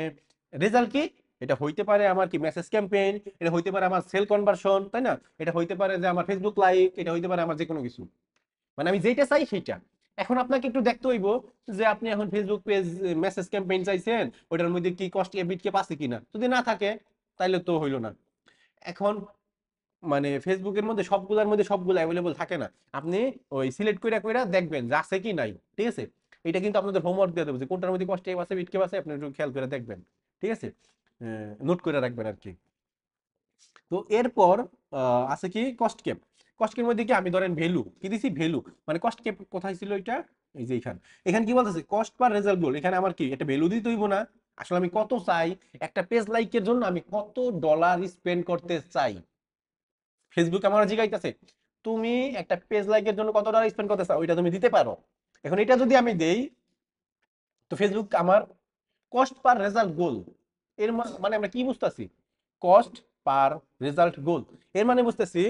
Speaker 1: রেজাল্ট কি, এটা হইতে পারে আমার কি মেসেজ ক্যাম্পেইন, এটা হইতে পারে আমার সেল কনভার্সন, তাই না, এটা হইতে পারে যে আমার ফেসবুক লাইক, এটা হইতে পারে আমার যে কোনো কিছু, মানে আমি যেটা চাই সেটা। এখন আপনাকে একটু দেখতে হইব যে আপনি এখন ফেসবুক পেজ মেসেজ ক্যাম্পেইন চাইছেন, ওটার মধ্যে কি কস্ট এবিট কে আছে কিনা, যদি না থাকে তাইলে তো হইলো না। এখন মানে ফেসবুকের মধ্যে সবগুলোর মধ্যে সবগুলো অ্যাভেলেবল থাকে না, আপনি ওই সিলেক্ট করে করে দেখবেন যে আছে কি নাই, ঠিক আছে। এটা কিন্তু আপনাদের হোমওয়ার্ক দিয়ে দেবো যে কোনটার মধ্যে কস্ট আছে বিট আছে, আপনি একটু খেয়াল করে দেখবেন, ঠিক আছে, নোট করে রাখবেন আর কি। তো এরপর আছে কি কস্ট ক্যাপ। কস্ট ক্যাপের মধ্যে কি আমি ধরেন ভ্যালু কি দিছি, ভ্যালু মানে কস্ট ক্যাপ কোথায় ছিল এটা, এই যে এখানে। এখানে কি বলতেছে কস্ট পার রেজাল্ট গোল, এখানে আমার কি একটা ভ্যালু দিতে হইব না, আসলে আমি কত চাই, একটা পেজ লাইকের জন্য আমি কত ডলার স্পেন্ড করতে চাই। ফেসবুক আমার জিগাইতেছে তুমি একটা পেজ লাইকের জন্য কত ডলার স্পেন্ড করতে চাও, ওইটা তুমি দিতে পারো। এখন এটা যদি আমি দেই, তো ফেসবুক আমার কস্ট পার রেজাল্ট গোল, এর মানে আমরা কি বুঝতেছি, কস্ট পার রেজাল্ট গোল, এর মানে বুঝতেছি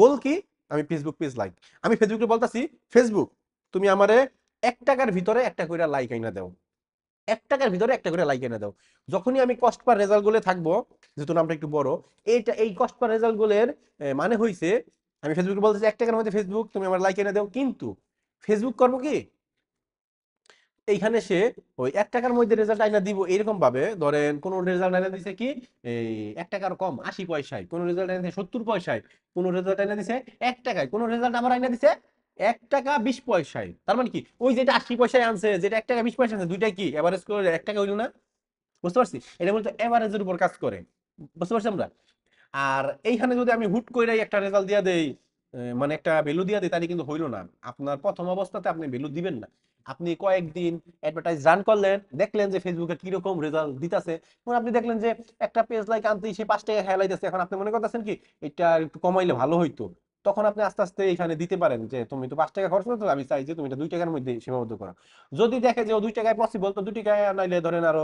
Speaker 1: গোল কি, আমি ফেসবুক পেজ লাইক, আমি ফেসবুকে বলতাছি ফেসবুক তুমি আমারে 1 টাকার ভিতরে একটা করে লাইক আইনা দাও, 1 টাকার ভিতরে একটা করে লাইক এনে দাও। যখনই আমি কস্ট পার রেজাল্ট গোলে থাকবো, যেহেতু নামটা একটু বড়, এইটা এই কস্ট পার রেজাল্ট গোলের মানে হইছে আমি ফেসবুকে বলতেছি 1 টাকার মধ্যে ফেসবুক তুমি আমার লাইক এনে দাও, কিন্তু ফেসবুক করবো কি এইখানে সে ওই 1 টাকার মধ্যে রেজাল্ট আইনা দিব এরকম ভাবে, ধরেন কোন রেজাল্ট আইনা দিছে কি এই 1 টাকার কম 80 পয়সায়, কোন রেজাল্ট আইনা দিছে 70 পয়সায়, কোন রেজাল্ট আইনা দিছে 1 টাকায়, কোন রেজাল্ট আবার আইনা দিছে 1 টাকা 20 পয়সায়। তার মানে কি ওই যেটা 80 পয়সায় আনছে, যেটা 1 টাকা 20 পয়সা আনছে, দুইটা কি এভারেজ করে 1 টাকা হইলো না। বুঝতে পারছি, এটা মূলত এভারেজের উপর কাজ করে, বুঝতে পারছি আমরা। আর এইখানে যদি আমি হুট করে একটা রেজাল্ট দিয়া দেই, মানে একটা ভ্যালু দিয়া দিই, তাহলে কিন্তু হইলো না। আপনার প্রথম অবস্থাতে আপনি ভ্যালু দিবেন না, আপনি কয়েকদিন অ্যাডভার্টাইজ রান করলেন, দেখলেন যে ফেসবুকে কিরকম রেজাল্ট দিতেছে, এখন আপনি দেখলেন যে একটা পেজ লাইক আনতেই সে 5 টাকা হেলাইতেছে, এখন আপনি মনে করতেছেন কি এটা একটু কমাইলে ভালো হইতো, তখন আপনি আস্তে আস্তে এখানে দিতে পারেন যে তুমি তো 5 টাকা খরচ করছো, আমি চাই যে তুমি এটা 2 টাকার মধ্যে সীমাবদ্ধ করো। যদি দেখে যে ও 2 টাকায় পসিবল, তো 2 টাকায় নাইলে ধরেন আরো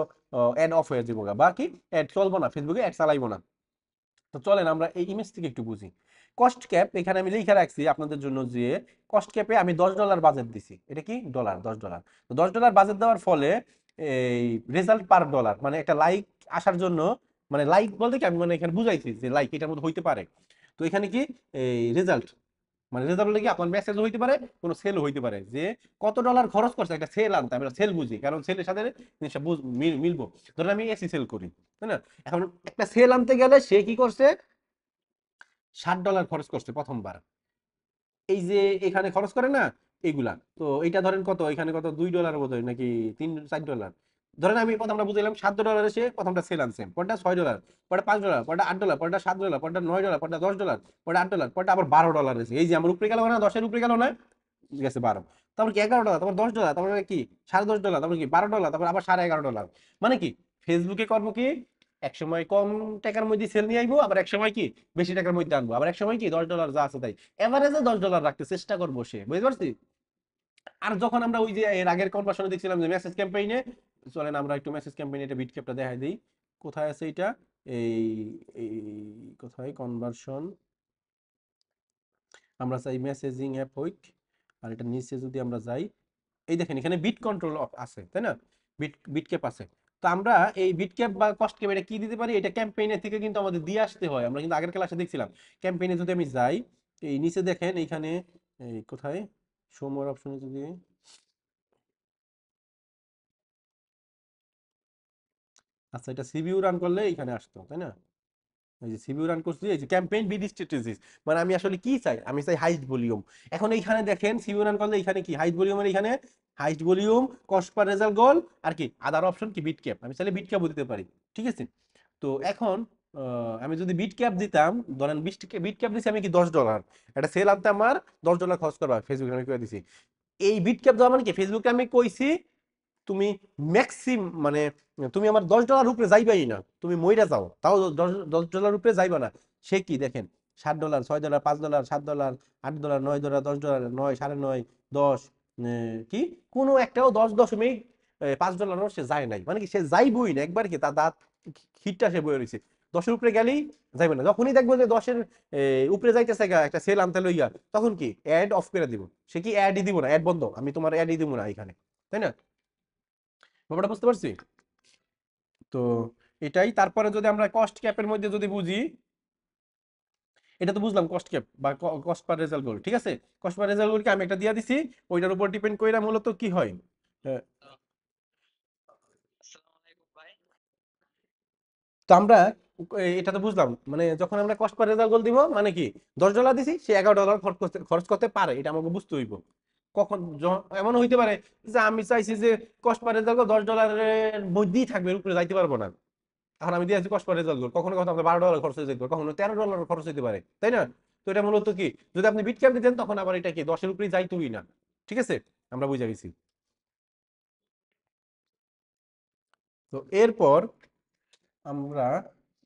Speaker 1: অ্যাড অফ হয়ে যাবো, বা কি অ্যাড চলবো না, ফেসবুকে অ্যাড চালাইবো না। তো চলেন আমরা এই ইমেজ থেকে একটু বুঝি। কস্ট ক্যাপ এখানে আমি লিখে রাখছি আপনাদের জন্য যে কস্ট ক্যাপে আমি $10 বাজেট দিছি, এটা কি ডলার, $10। তো $10 বাজেট দেওয়ার ফলে এই রেজাল্ট পার ডলার, মানে একটা লাইক আসার জন্য, মানে লাইক বলতে কি আমি মানে এখানে বুঝাইছি যে লাইক এটার মধ্যে হইতে পারে। তো এখানে কি এই রেজাল্ট, মানে রেজাল্ট বলতে কি আপনার মেসেজও হইতে পারে, কোনো সেলও হইতে পারে, যে কত ডলার খরচ করছে একটা সেল আনতে, আমরা সেল বুঝি কারণ সেলের সাথে জিনিসটা মিলবো। ধরেন আমি এসি সেল করি, তাই না, এখন একটা সেল আনতে গেলে সে কি করছে $60 খরচ করছে প্রথমবার, এই যে এখানে খরচ করে না এইগুলা। তো এটা ধরেন কত, এখানে কত $2 বোধ হয় নাকি $3-4, ধরেন আমি প্রথমটা বুঝলাম $7 সে প্রথমটা সেল আনছে, পরটা $6, পরটা $5, পরটা $8, পরটা $7, পরটা $9, পরটা $10, পরটা $8, পরটা আবার $12 আছে, এই যে আমার উপরে গেল না, 10-এর উপরে গেল না, গেছে 12, তারপর কি $11, তারপর $10, তারপর কি $10.5, তারপর কি $12, তারপর আবার $11.5। মানে কি ফেসবুকে করবো কি এক সময় কম টাকার মধ্যে সেল নিয়ে আইবো, আবার এক সময় কি বেশি টাকার মধ্যে আনবো, আবার এক সময় কি $10 যা আছে তাই, এভারেজে $10 রাখতে চেষ্টা করবো সে, বুঝতে পারছি। আর যখন আমরা ওই যে এর আগের কনভার্সনে দেখছিলাম যে মেসেজ ক্যাম্পেইনে, চলেন আমরা একটু মেসেজ ক্যাম্পেইনে এটা বিট ক্যাপটা দেখাই দিই, কোথায় আছে এটা, এই এই কোথায় কনভার্সন, আমরা চাই মেসেজিং অ্যাপ হইক, আর এটা নিচে যদি আমরা যাই, এই দেখেন এখানে বিট কন্ট্রোল আছে, তাই না, বিট ক্যাপ আছে। তো আমরা এই বিট ক্যাপ বা কস্ট ক্যাপ এটা কি দিতে পারি, এটা ক্যাম্পেইনের থেকে কিন্তু আমাদের দিয়ে আসতে হয়, আমরা কিন্তু আগের ক্লাসে দেখছিলাম। ক্যাম্পেইনে যদি আমি যাই, এই নিচে দেখেন এইখানে, এই কোথায় শো মোর অপশনে যদি, আচ্ছা এটা সিবিইউ রান করলে এখানে আসতো, তাই না, এই যে সিবিইউ রান করছি, এই যে ক্যাম্পেইন বিড স্ট্র্যাটেজিস, মানে আমি আসলে কি চাই, আমি চাই হাইস্ট ভলিউম। এখন এইখানে দেখেন সিবিইউ রান করলে এখানে কি হাইস্ট ভলিউমের, এখানে highest volume, cost per result goal, আর কি আদার অপশন কি বিট ক্যাপ, আমি চাইলে বিট ক্যাপও দিতে পারি, ঠিক আছে। তো এখন আমি যদি বিট ক্যাপ দিতাম, ধরেন বিট ক্যাপ দিছি আমি কি $10, একটা সেল আনতে আমার $10 খরচ করবা, ফেসবুকে আমি করে দিছি। এই বিট ক্যাপ দেওয়া মানে কি ফেসবুকে আমি কইছি তুমি মানে তুমি আমার $10 উপরে যাইবাই না, তুমি মইরা যাও তাও $10 উপরে যাইবা না। সে কি দেখেন $7, $6, $5, $7, $8, $9, $10, 9, 9.5, 10, কি কোনো একটাও 10 দশমিক $5 সে যায় নাই, মানে কি সে যাইবই না, একবার কি তার দাঁত হিটটা সে বয়ে রয়েছে, 10-এর উপরে গেলেই যাইবে না। যখনই দেখবো যে 10-এর উপরে যাইতেছে একটা সেল আনতে লইয়া, তখন কি অ্যাড অফ করে দিব, সে কি অ্যাডই দিব না, অ্যাড বন্ধ, আমি তোমার অ্যাডই দিব না এখানে, তাই না? ব্যাপারটা বুঝতে পারছি? তো এটাই। তারপরে যদি আমরা কস্ট ক্যাপের মধ্যে যদি বুঝি, এটা তো বুঝলাম কস্ট ক্যাপ বা কস্ট পার রেজাল্ট গোল, ঠিক আছে। কস্ট পার রেজাল্ট গোলকে আমি একটা দিয়ে দিছি, ওইটার উপর ডিপেন্ড করে মূলত কি হয়। আহ, তো আমরা এটা তো বুঝলাম, মানে যখন আমরা কস্ট পার রেজাল্ট গোল দিব মানে কি, $10 দিছি, সে $11 খরচ করতে পারে, এটা আমাকে বুঝতে হইব। কখন এমন হইতে পারে যে আমি চাইছি যে কস্ট পার রেজাল্ট $10-এর মধ্যেই থাকবে, এর উপরে যাইতে পারবো না, এখন আমি দিয়েছি কস্ট পার রেজাল্ট গোল, কখনো কখনো আপনার $12 খরচ হয়ে যেতে পারে, কখনো $13 খরচ হইতে পারে, তাই না? তো এটা মূলত কি, যদি আপনি বিট ক্যাপ দিতেন তখন আবার এটা কি 10-এর উপরেই যাইতোই না, ঠিক আছে, আমরা বুঝে গেছি। তো এরপর আমরা,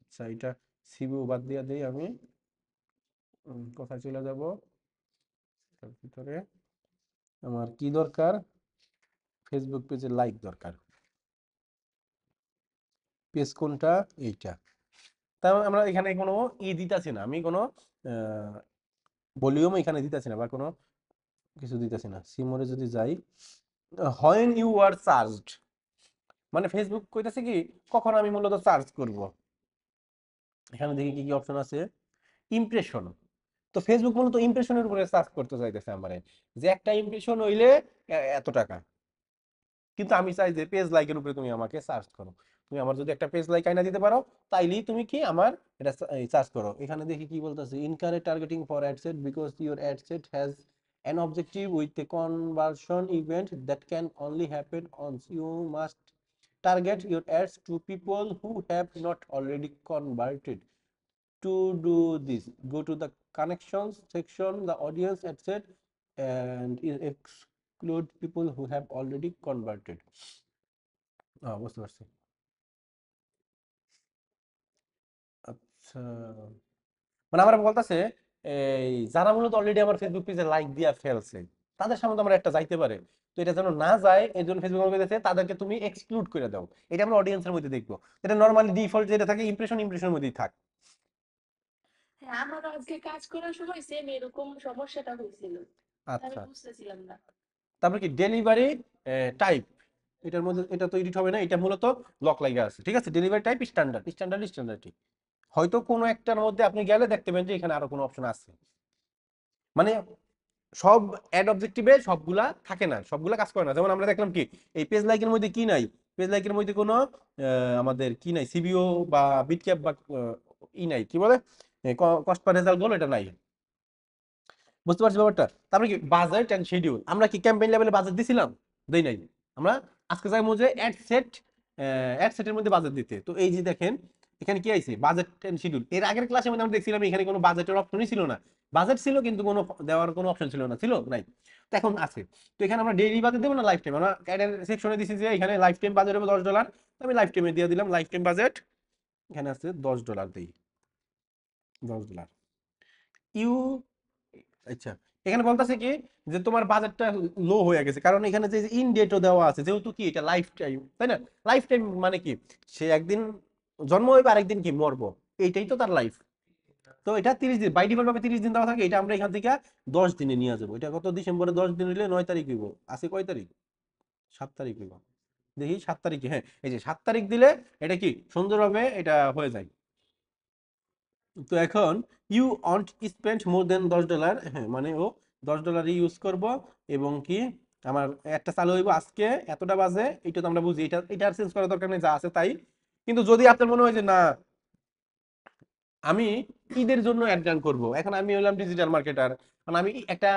Speaker 1: আচ্ছা এটা সিবিও বাদ দিয়ে দিই আমি, কোথায় চলে যাব, তার ভিতরে আমার কি দরকার, ফেসবুক পেজে লাইক দরকার, পেজ কোনটা, এইটা। তার মানে আমরা এখানে কোনো দিতেছি না, আমি কোনো ভলিউম এখানে দিতেছি না বা কোনো কিছু দিতেছি না। সিমোরে যদি যাই, হোয়েন ইউ আর চার্জড, মানে ফেসবুক কইতাছে কি কখন আমি মূলত চার্জ করব। এখানে দেখি কি কি অপশন আছে, ইমপ্রেশন। তো ফেসবুক মূলত ইমপ্রেশনের উপরে চার্জ করতে চাইতেছে আমারে, যে একটা ইমপ্রেশন হইলে এত টাকা। কিন্তু আমি চাই যে পেজ লাইকের উপরে তুমি আমাকে চার্জ করো, তুমি আমার যদি একটা পেজ লাইক আইনা দিতে পারো, তাইলেই তুমি কি আমার এটা চার্জ করো। এখানে দেখি কি বলতেছে, incorrect targeting for ad set because your ad set has an objective with a conversion event that can only happen once. You must target your ads to people who have not already converted. To do this, go to the connections section, the audience adset, and exclude people who have already converted. বুঝতে পারছি। আচ্ছা, মানে আমরা বলতেছে এই যারা মূলত already আমার ফেসবুক পেজে লাইক দিয়া ফেলছে, তাদের সামনে তো আমরা একটা যাইতে পারে, তো এটা যেন না যায় এর জন্য ফেসবুক আমাকে দিতেছে তাদেরকে তুমি এক্সক্লুড করে দাও, এটা আমরা অডিয়েন্সের মধ্যে দেখবো। এটা নরমালি ডিফল্ট যেটা থাকে ইমপ্রেশনের মধ্যেই থাক।
Speaker 2: হ্যাঁ, আমারও আজকে কাজ করার সময় সেম এরকম সমস্যাটা হয়েছিল, আমি
Speaker 1: আচ্ছা,
Speaker 2: বুঝতেছিলাম না।
Speaker 1: তারপরে কি ডেলিভারি টাইপ, এটার মধ্যে এটা তো এডিট হবে না, এটা মূলত লক লাগা আছে, ঠিক আছে। ডেলিভারি টাইপ স্ট্যান্ডার্ড, হয়তো কোনো একটার মধ্যে আপনি গেলে দেখতে পাবেন যে এখানে আরো কোনো অপশন আছে, মানে সব অ্যাড অবজেক্টিভে সবগুলা থাকে না, সবগুলা কাজ করে না। যেমন আমরা দেখলাম কি এই পেজ লাইকের মধ্যে কি নাই, পেজ লাইকের মধ্যে কোনো আমাদের কি নাই, সিবিও বা বিটক্যাপ বা নাই, কি বলে কস্ট পার রেজাল্ট বলো, এটা নাই। বুঝতে পারছি ব্যাপারটা? তারপরে কি বাজেট এন্ড শিডিউল, আমরা কি ক্যাম্পেইন লেভেলে বাজেট দিছিলাম, দেই নাই। আমরা আজকে যাই যে অ্যাড সেটের মধ্যে বাজেট দিতে, তো এই যে দেখেন এখানে কি আইছে, বাজেট এন্ড শিডিউল। এর আগের ক্লাসে মধ্যে আমরা দেখছিলাম এখানে কোনো বাজেটের অপশনই ছিল না, বাজেট ছিল কিন্তু কোনো দেওয়ার কোনো অপশন ছিল না, ছিল নাই, তো এখন আছে। তো এখানে আমরা ডেইলি বাজেট দেবো না লাইফ টাইম, আমরা অ্যাডের সেকশনে দিছি যে এখানে লাইফ টাইম বাজেট হবে $10, তো আমি লাইফ টাইমে দিয়ে দিলাম লাইফ টাইম বাজেট, এখানে আছে $10 দিই, $10 ইউ। আচ্ছা, এখানে বলতেছে কি যে তোমার বাজেটটা লো হয়ে গেছে, কারণ এখানে যে ইন ডেটও দেওয়া আছে, যেহেতু কি এটা লাইফ টাইম, তাই না? লাইফ টাইম মানে কি, সে একদিন জন্ম হইবে আরেকদিন কি মরবো, এইটাই তো তার লাইফ। তো এটা 30 দিন, বাই ডিফল্ট ভাবে 30 দিন দেওয়া থাকে, এটা আমরা এখান থেকে 10 দিনে নিয়ে যাবো। এটা কত, ডিসেম্বরে 10 দিন হইলে 9 তারিখ হইব, আছে কয় তারিখ, 7 তারিখ হইব, দেখি 7 তারিখে, হ্যাঁ এই যে 7 তারিখ দিলে এটা কি সুন্দরভাবে এটা হয়ে যায়। তো এখন you want spend more than $10, হ্যাঁ মানে ও $10 ইউজ করব, এবং কি আমার একটা চালু হইব আজকে এতটা বাজে, এটা তো আমরা বুঝি, এটা আর চেঞ্জ করার দরকার নেই, যা আছে তাই। কিন্তু যদি আপনার মনে হয় যে না আমি ঈদের জন্য অ্যাড রান করবো, এখন আমি হলাম ডিজিটাল মার্কেটার, কারণ আমি একটা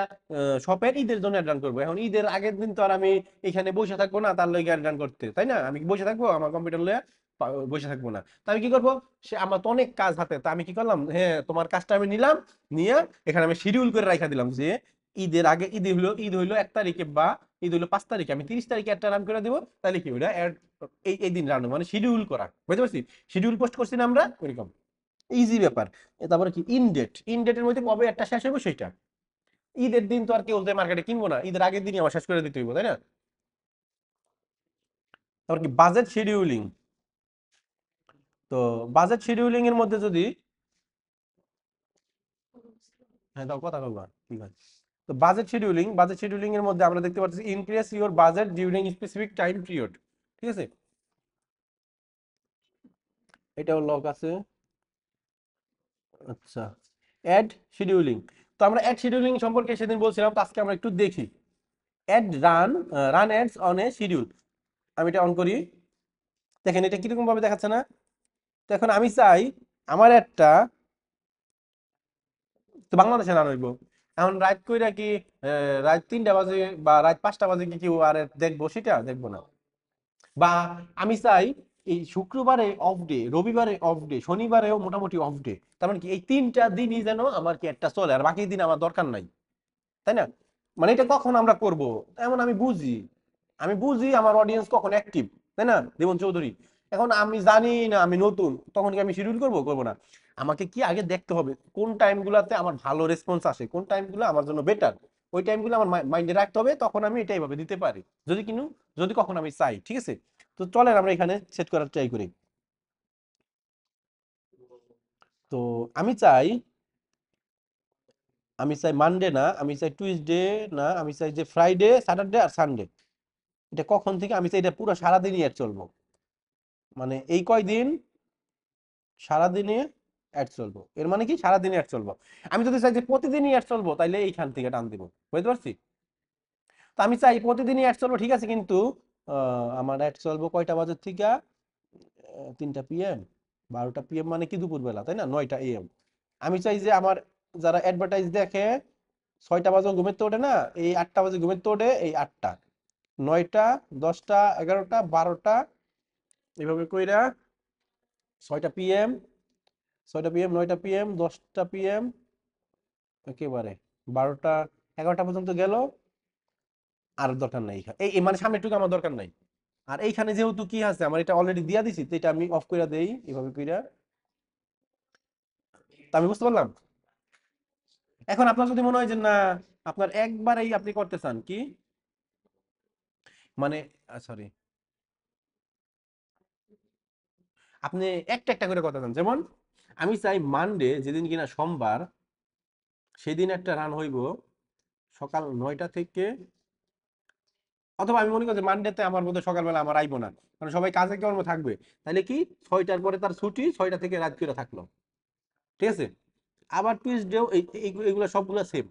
Speaker 1: শপের ঈদের জন্য অ্যাড রান করবো, এখন ঈদের আগের দিন তো আর আমি এখানে বসে থাকবো না তার লগে অ্যাড রান করতে, তাই না? আমি কি বসে থাকবো আমার কম্পিউটার লয়ে, বসে থাকবো না। তো আমি কি করবো, সে আমার তো অনেক কাজ হাতে, তা আমি কি করলাম, হ্যাঁ তোমার কাজটা আমি নিলাম, নিয়ে এখানে আমি শিডিউল করে রাখা দিলাম যে ঈদের আগে, ঈদ হইলো 1 তারিখে বা ঈদ হইলো 5 তারিখে, আমি 30 তারিখে একটা রান করে দেবো, তাহলে কি ওইটা এই দিন রান হবে, মানে শিডিউল করা, বুঝতে পারছি? শিডিউল পোস্ট করছি না আমরা ওইরকম, ইজি ব্যাপার। তারপরে কি ইন ডেটের মধ্যে কবে একটা শেষ হইব সেটা, ঈদের দিন তো আর কেউ মার্কেটে কিনবো না, ঈদের আগের দিনই আমার শেষ করে দিতে হইব, তাই না? তারপর কি বাজেট শিডিউলিং। তো বাজেট শিডিউলিং এর মধ্যে যদি, হ্যাঁ দাও কথা বলবা ঠিক আছে। তো বাজেট শিডিউলিং এর মধ্যে আমরা দেখতে পাচ্ছি increase your budget during specific time period, ঠিক আছে, এটাও লক আছে। আচ্ছা, অ্যাড শিডিউলিং। তো আমরা অ্যাড শিডিউলিং সম্পর্কে সেদিন বলছিলাম, তো আজকে আমরা একটু দেখি। Add run ads on a schedule. আমি এটা অন করি, দেখেন এটা কিরকম ভাবে দেখাচ্ছে না। তো এখন আমি চাই আমার একটা, তো বাংলাদেশে রান হইব, এখন রাত কইরা কি রাত 3টা বাজে বা রাত 5টা বাজে কি কেউ আর দেখবো? সেটা দেখবো না। বা আমি চাই এই শুক্রবারে অফ ডে, রবিবারে অফ ডে, শনিবারেও মোটামুটি অফ ডে, তার মানে কি এই 3টা দিনই যেন আমার কি একটা চলে, আর বাকি দিন আমার দরকার নাই, তাই না? মানে এটা কখন আমরা করব, এমন আমি বুঝি আমার অডিয়েন্স কখন অ্যাক্টিভ, তাই না দেবন চৌধুরী? এখন আমি জানি না, আমি নতুন, তখন কি আমি শিডিউল করবো না? আমাকে কি আগে দেখতে হবে কোন টাইমগুলোতে আমার ভালো রেসপন্স আসে, কোন টাইমগুলো আমার জন্য বেটার, ওই টাইমগুলো আমার মাইন্ডে রাখতে হবে, তখন আমি এটা এইভাবে দিতে পারি, যদি কখন আমি চাই, ঠিক আছে। তো চলেন আমরা এখানে সেট করার ট্রাই করি। তো আমি চাই আমি চাই মানডে না, আমি চাই টুইসডে না, আমি চাই যে ফ্রাইডে, স্যাটারডে আর সানডে। এটা কখন থেকে আমি চাই এটা পুরো সারাদিনই অ্যাড চলবো, মানে এই কয়দিন সারাদিনে অ্যাড চলবো, এর মানে কি সারাদিনে অ্যাড চলবো। আমি যদি চাই যে প্রতিদিনই অ্যাড চলবো, তাইলে এইখান থেকে টান দিব, বুঝতে পারছি? তো আমি চাই প্রতিদিনই অ্যাড চলবো, ঠিক আছে, কিন্তু আমার অ্যাড চলবো কয়টা বাজার থেকে? 3টা PM, 12টা PM মানে কি দুপুরবেলা, তাই না, 9টা AM। আমি চাই যে আমার যারা অ্যাডভার্টাইজ দেখে 6টা বাজে ঘুমের তো ওঠে না, এই 8টা বাজে ঘুমের তো ওঠে, এই 8টা, 9টা, 10টা, 11টা, 12টা, এভাবে কইরা 6টা PM, 6টা PM, 9টা PM, 10টা PM, একেবারে 12টা, 11টা পর্যন্ত গেল, আর দরকার নাই। মানে সামনেরটুকু আমার দরকার নাই। আর এইখানে যেহেতু কি আছে, আমার এটা অলরেডি দিয়া দিছি, তো এটা আমি অফ করে দেই এভাবে কইরা। তা আমি বুঝতে পারলাম। এখন আপনার যদি মনে হয় যে না, আপনার একবারেই আপনি করতে চান কি, মানে সরি, আপনি একটা একটা করে কথা চান, যেমন আমি চাই মানডে যেদিন কিনা সোমবার, সেদিন একটা রান হইব সকাল 9টা থেকে, অথবা আমি মনে করি যে মানডেতে আমার মধ্যে সকালবেলা আমার আইবো না, কারণ সবাই কাজে কর্ম থাকবে, তাহলে কি 6টার পরে তার ছুটি, 6টা থেকে রাত করে থাকলো, ঠিক আছে। আবার টুইসডেও এগুলো সবগুলো সেম,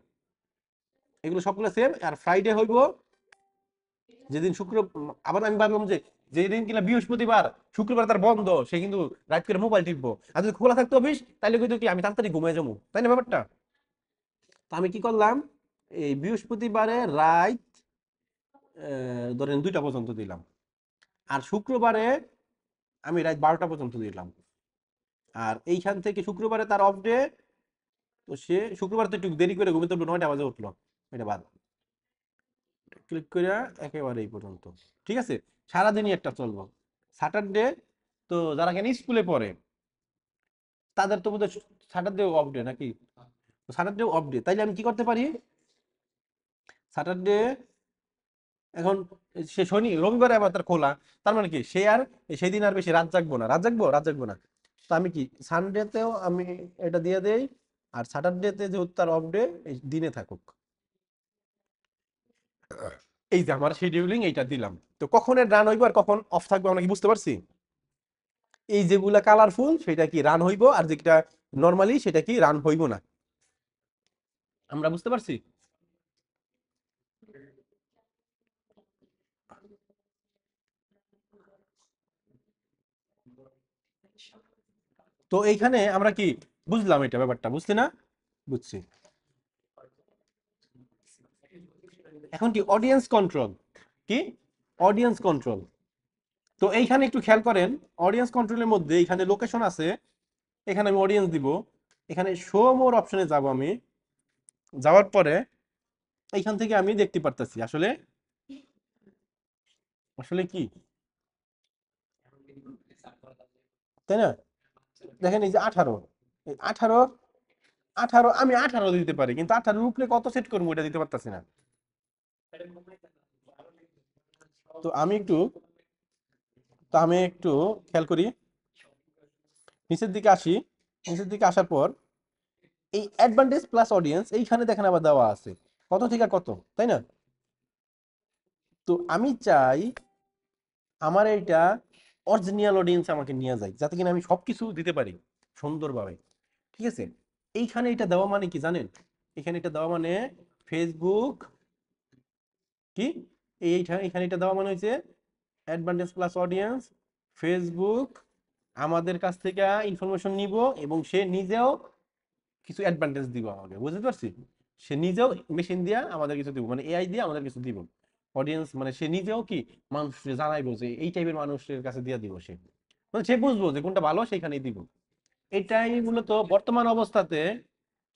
Speaker 1: আর ফ্রাইডে হইব যেদিন আবার আমি ভাবলাম যে যেদিন কিনা বৃহস্পতিবার, শুক্রবার তার বন্ধ, সে কিন্তু রাত করে মোবাইল টিপবো, আর যদি খোলা থাকতো অফিস, তাহলে কিন্তু কি আমি তাড়াতাড়ি ঘুমিয়ে যাবো, তাই না ব্যাপারটা? তো আমি কি করলাম, এই বৃহস্পতিবারে রাত ধরেন 2টা পর্যন্ত দিলাম, আর শুক্রবারে আমি রাত 12টা পর্যন্ত দিলাম। আর এইখান থেকে শুক্রবারে তার অফ ডে, তো সে শুক্রবার তো একটু দেরি করে ঘুমিয়ে উঠলো, 9টা বাজে উঠলো, এটা বাদ, ক্লিক করে একেবারে এই পর্যন্ত, ঠিক আছে। সারাদিনই একটা চলবো। স্যাটারডে, তো যারা কেন স্কুলে পড়ে তাদের তো বোধহয় স্যাটারডে অফ ডে নাকি, স্যাটারডে অফ ডে, তাইলে আমি কি করতে পারি, স্যাটারডে, এখন সে রবিবারে আবার তার খোলা, তার মানে কি সে আর সেই দিন আর বেশি রাত জাগবো না। তো আমি কি সানডেতেও আমি এটা দিয়ে দেই, আর স্যাটারডেতে যেহেতু তার অফ ডে, এই দিনে থাকুক। এই যে আমার শিডিউলিং এইটা দিলাম, তো কখন এর রান হইব আর কখন অফ থাকবে আমরা কি বুঝতে পারছি? এই যেগুলা কালারফুল সেটা কি রান হইব, আর যেটা নর্মালি সেটা কি রান হইব না, আমরা বুঝতে পারছি। তো এইখানে আমরা কি বুঝলাম, এটা ব্যাপারটা বুঝছি না? বুঝছি। এখন কি অডিয়েন্স কন্ট্রোল, কি অডিয়েন্স কন্ট্রোল। তো এইখানে একটু খেয়াল করেন, অডিয়েন্স কন্ট্রোলের মধ্যে এখানে লোকেশন আছে, এখানে আমি অডিয়েন্স দিব, এখানে শো মোর অপশনে যাব আমি, যাওয়ার পরে এইখান থেকে আমি দেখতে পারতেছি আসলে আসলে কি, তাই না? দেখেন এই যে 18, এই 18 আমি 18 দিতে পারি, কিন্তু 18 উপরে কত সেট করবো এটা দিতে পারতাছি না। তো আমি একটু তো আমি একটু খেয়াল করি, নিচের দিকে আসি। নিচের দিকে আসার পর এই অ্যাডভান্টেজ প্লাস অডিয়েন্স এইখানে দেখেন আবার দেওয়া আছে কত থেকে কত, তাই না? তো আমি চাই আমার এইটা অরিজিনাল অডিয়েন্স আমাকে নিয়ে যায়, যাতে কিনা আমি সবকিছু দিতে পারি সুন্দরভাবে। ঠিক আছে, এইখানে এটা দেওয়া মানে কি জানেন? এখানে এটা দেওয়া মানে ফেসবুক কি, এখানে এটা দেওয়া মানে হচ্ছে অ্যাডভান্টেজ প্লাস অডিয়েন্স। ফেসবুক আমাদের কাছ থেকে ইনফরমেশন নিব এবং সে নিজেও কিছু অ্যাডভান্টেজ দিব আমাকে, বুঝতে পারছি? সে নিজেও মেশিন দিয়া আমাদের কিছু দিব, মানে এআই দিয়ে আমাদের কিছু দিব। অডিয়েন্স মানে সে নিজেও কি মানুষকে জানাইবো যে এই টাইপের মানুষের কাছে দিয়া দিব সে, মানে সে বুঝবো যে কোনটা ভালো সেখানেই দিব। এটাই মূলত বর্তমান অবস্থাতে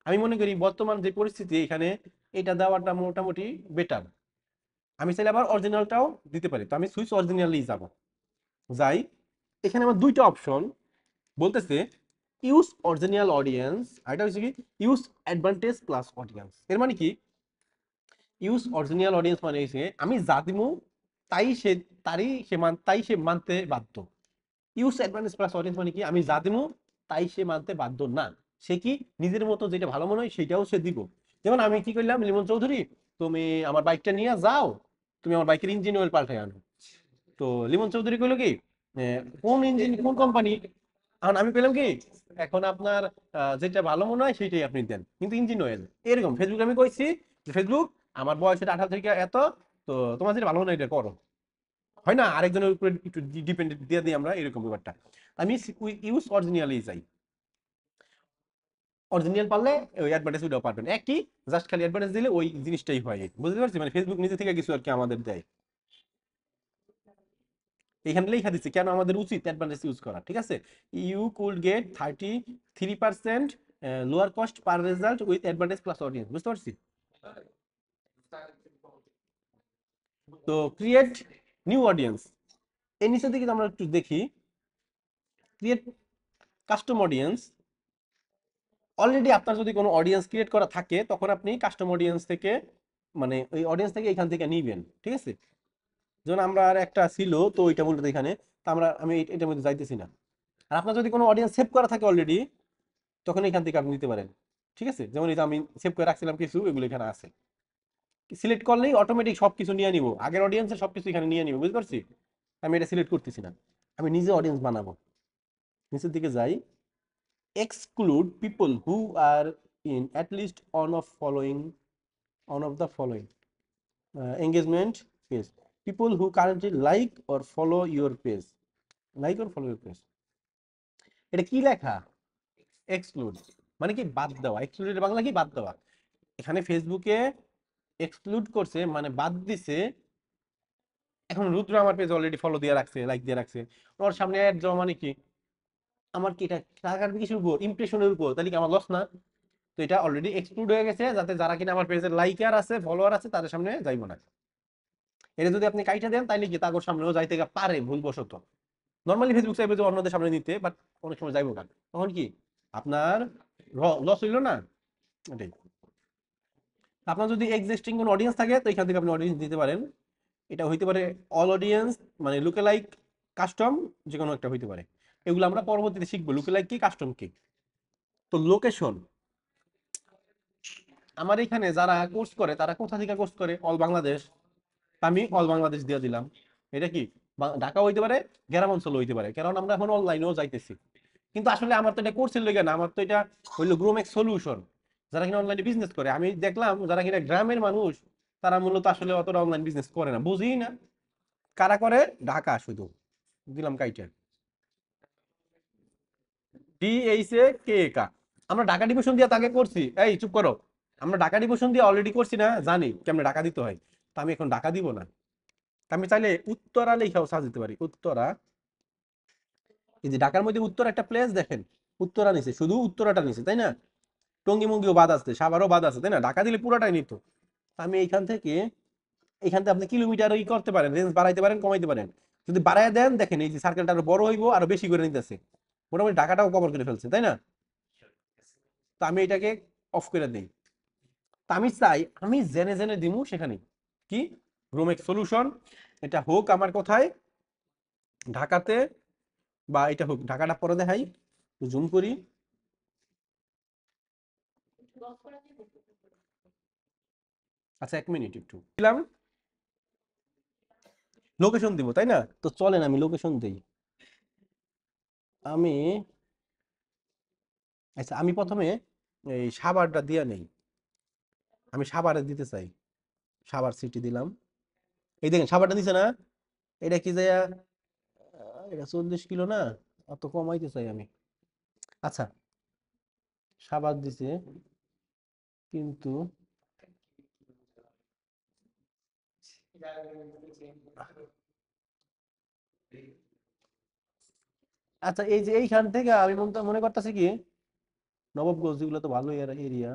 Speaker 1: আমি মনে করি, বর্তমান যে পরিস্থিতি এখানে এটা দেওয়াটা মোটামুটি বেটার। আমি চাইলে আবার অরিজিনালটাও দিতে পারি, তো আমি সুইচ অরিজিনালি যাব, যাই। এখানে আমার দুইটা অপশন বলতেছে, ইউজ অরিজিনাল অডিয়েন্স, আর এটা হচ্ছে কি ইউজ অ্যাডভান্টেজ প্লাস অডিয়েন্স। এর মানে কি, ইউজ অরিজিনাল অডিয়েন্স মানে হচ্ছে আমি যা দিমু তাই সে তাই সে মানতে বাধ্য। ইউজ অ্যাডভান্টেজ প্লাস অডিয়েন্স মানে কি, আমি যা দিমু তাই সে মানতে বাধ্য না, সে কি নিজের মতো যেটা ভালো মনে হয় সেটাও সে দিব। যেমন আমি কি করলাম, লিমন চৌধুরী তুমি আমার বাইকটা নিয়ে যাও, তুমি আমার বাইকের ইঞ্জিন অয়েল পাল্টাই আনো। তো লিমন চৌধুরী কইলো কি, কোন ইঞ্জিন কোন কোম্পানি, এখন আমি পেলাম কি, এখন আপনার যেটা ভালো মনে হয় সেটাই আপনি দেন, কিন্তু ইঞ্জিন অয়েল। এরকম ফেসবুক আমি কইছি যে ফেসবুক আমার বয়স এটা 18 থেকে এত, তো তোমার যেটা ভালো মনে হয় এটা করো। হয় না, আরেকজনের উপরে একটু ডিপেন্ডেন্ট দিয়ে দিই আমরা, এরকম ব্যাপারটা। আমি ইউজ অরিজিনালি চাই, অরিজিনাল পারলে ওই অ্যাডভার্টাইজ ওইটাও পারবেন একই, জাস্ট খালি অ্যাডভার্টাইজ দিলে ওই জিনিসটাই হয়, বুঝতে পারছি? মানে ফেসবুক নিজে থেকে কিছু আর কি আমাদের দেয়। এখানে লেখা দিচ্ছে কেন আমাদের উচিত অ্যাডভান্টেজ ইউজ করা, ঠিক আছে? You could get 33% lower cost per result with advantage plus audience, বুঝতে পারছি? তো ক্রিয়েট নিউ অডিয়েন্স, এই নিচের দিকে আমরা একটু দেখি, ক্রিয়েট কাস্টম অডিয়েন্স। অলরেডি আপনার যদি কোনো অডিয়েন্স ক্রিয়েট করা থাকে তখন আপনি কাস্টম অডিয়েন্স থেকে, মানে ওই অডিয়েন্স থেকে এখান থেকে নিবেন, ঠিক আছে? যেমন আমরা আর একটা ছিল তো ওইটা মূলত এখানে, তা আমি এটার মধ্যে যাইতেছি না। আর আপনার যদি কোনো অডিয়েন্স সেভ করা থাকে অলরেডি, তখন এখান থেকে আপনি নিতে পারেন, ঠিক আছে? যেমন এই যে আমি সেভ করে রাখছিলাম কিছু, এগুলো এখানে আছে। সিলেক্ট করলেই অটোমেটিক সবকিছু নিয়ে নিব, আগের অডিয়েন্সের সবকিছু এখানে নিয়ে নিব, বুঝতে পারছি? আমি এটা সিলেক্ট করতেছি না, আমি নিজে অডিয়েন্স বানাবো। নিচের দিকে যাই, exclude people who are in at least one of the following engagement page, people who currently like or follow your page, like or follow your page। এটা কি লেখা, এক্সক্লুড মানে কি বাদ দেওয়া, এক্সক্লুডের বাংলা কি বাদ দেওয়া। এখানে ফেসবুকে এক্সক্লুড করছে মানে বাদ দিছে। এখন রুদ্র আমার পেজ অলরেডি ফলো দিয়ে রাখছে, লাইক দিয়ে রাখছে, ওর সামনে অ্যাড দেওয়া মানে কি, আমার কি এটা টাকার কিছুর উপর ইমপ্রেশনের উপর, তাহলে কি আমার লস না? তো এটা অলরেডি এক্সক্লুড হয়ে গেছে, যাতে যারা কিনা আমার পেজের লাইকার আছে ফলোয়ার আছে তাদের সামনে যাইবো না। এটা যদি আপনি কাইটা দেন তাইলে কি তাদের সামনেও যাইতে পারে ভুলবশত। নর্মালি ফেসবুক চাইবে যে অন্যদের সামনে নিতে, বাট অনেক সময় যাইবো না, তখন কি আপনার লস হইলো না, এটাই। আপনার যদি এক্সিস্টিং কোনো অডিয়েন্স থাকে তো এখান থেকে আপনি অডিয়েন্স দিতে পারেন। এটা হইতে পারে অল অডিয়েন্স, মানে লুকে লাইক, কাস্টম, যে কোনো একটা হইতে পারে। এগুলো আমরা পরবর্তীতে শিখবো, লুকে লাইক কি কাস্টম কি। তো লোকেশন, আমার এখানে যারা কোর্স করে তারা কোথা থেকে কোর্স করে, অল বাংলাদেশ, আমি অল বাংলাদেশ দিয়ে দিলাম। এটা কি ঢাকা হইতে পারে, গ্রাম অঞ্চল হইতে পারে, কারণ আমরা এখন অনলাইনেও যাইতেছি। কিন্তু আসলে আমার তো এটা কোর্সের লইগা না, আমার তো এটা হইলো গ্রোমেক সলিউশন, যারা কিনা অনলাইনে বিজনেস করে। আমি দেখলাম যারা কিনা গ্রামের মানুষ তারা মূলত আসলে অতটা অনলাইন বিজনেস করে না, বুঝি না কারা করে। ঢাকা শুধু দিলাম কাইটা, DHAKK, আমরা ঢাকা ডিভিশন দিয়ে তাকে করছি, এই চুপ করো, আমরা ঢাকা ডিভিশন দিয়ে অলরেডি করছি না, জানি কেমনে ঢাকা দিতে হয়। তা আমি এখন ঢাকা দিব না, আমি চাইলে উত্তরা লেখাও সাজ দিতে পারি, উত্তরা। এই যে ঢাকার মধ্যে উত্তরা একটা প্লেস দেখেন, উত্তরা নিছে, শুধু উত্তরাটা নিছে, তাই না? টঙ্গী মঙ্গিও বাদ আছে, সাভারও বাদ আছে, তাই না? ঢাকা দিলে পুরোটাই নিত। আমি এখান থেকে আপনি কিলোমিটার ই করতে পারেন, রেঞ্জ বাড়াইতে পারেন কমাইতে পারেন। যদি বাড়ায় দেন দেখেন এই যে সার্কেলটা আরো বড় হইব, আরো বেশি করে নিতেছে, মোটামুটি ঢাকাটাও কভার করে ফেলছে, তাই না? তো আমি এটাকে অফ করে দিই। তা আমি চাই আমি জেনে জেনে দিমু সেখানে কি গ্রোমেক সলিউশন, এটা হোক আমার কোথায় ঢাকাতে, বা এটা হোক, ঢাকাটা পরে দেখাই, জুম করি। আচ্ছা 1 মিনিট একটু দিলাম, লোকেশন দিব তাই না? তো চলেন আমি লোকেশন দেই। আমি আচ্ছা আমি প্রথমে এই সাভারটা দিয়া নেই, আমি সাভারে দিতে চাই। সাভার সিটি দিলাম, এই দেখেন সাভারটা দিছে না? এটা কি যায়, এটা 40 কিলো না, অত কমাইতে চাই আমি। আচ্ছা সাভার দিছে কিন্তু, আচ্ছা এই যে এইখান থেকে আমি মনে করতেছি কি, নবাবগঞ্জ এগুলো তো ভালো এরিয়া।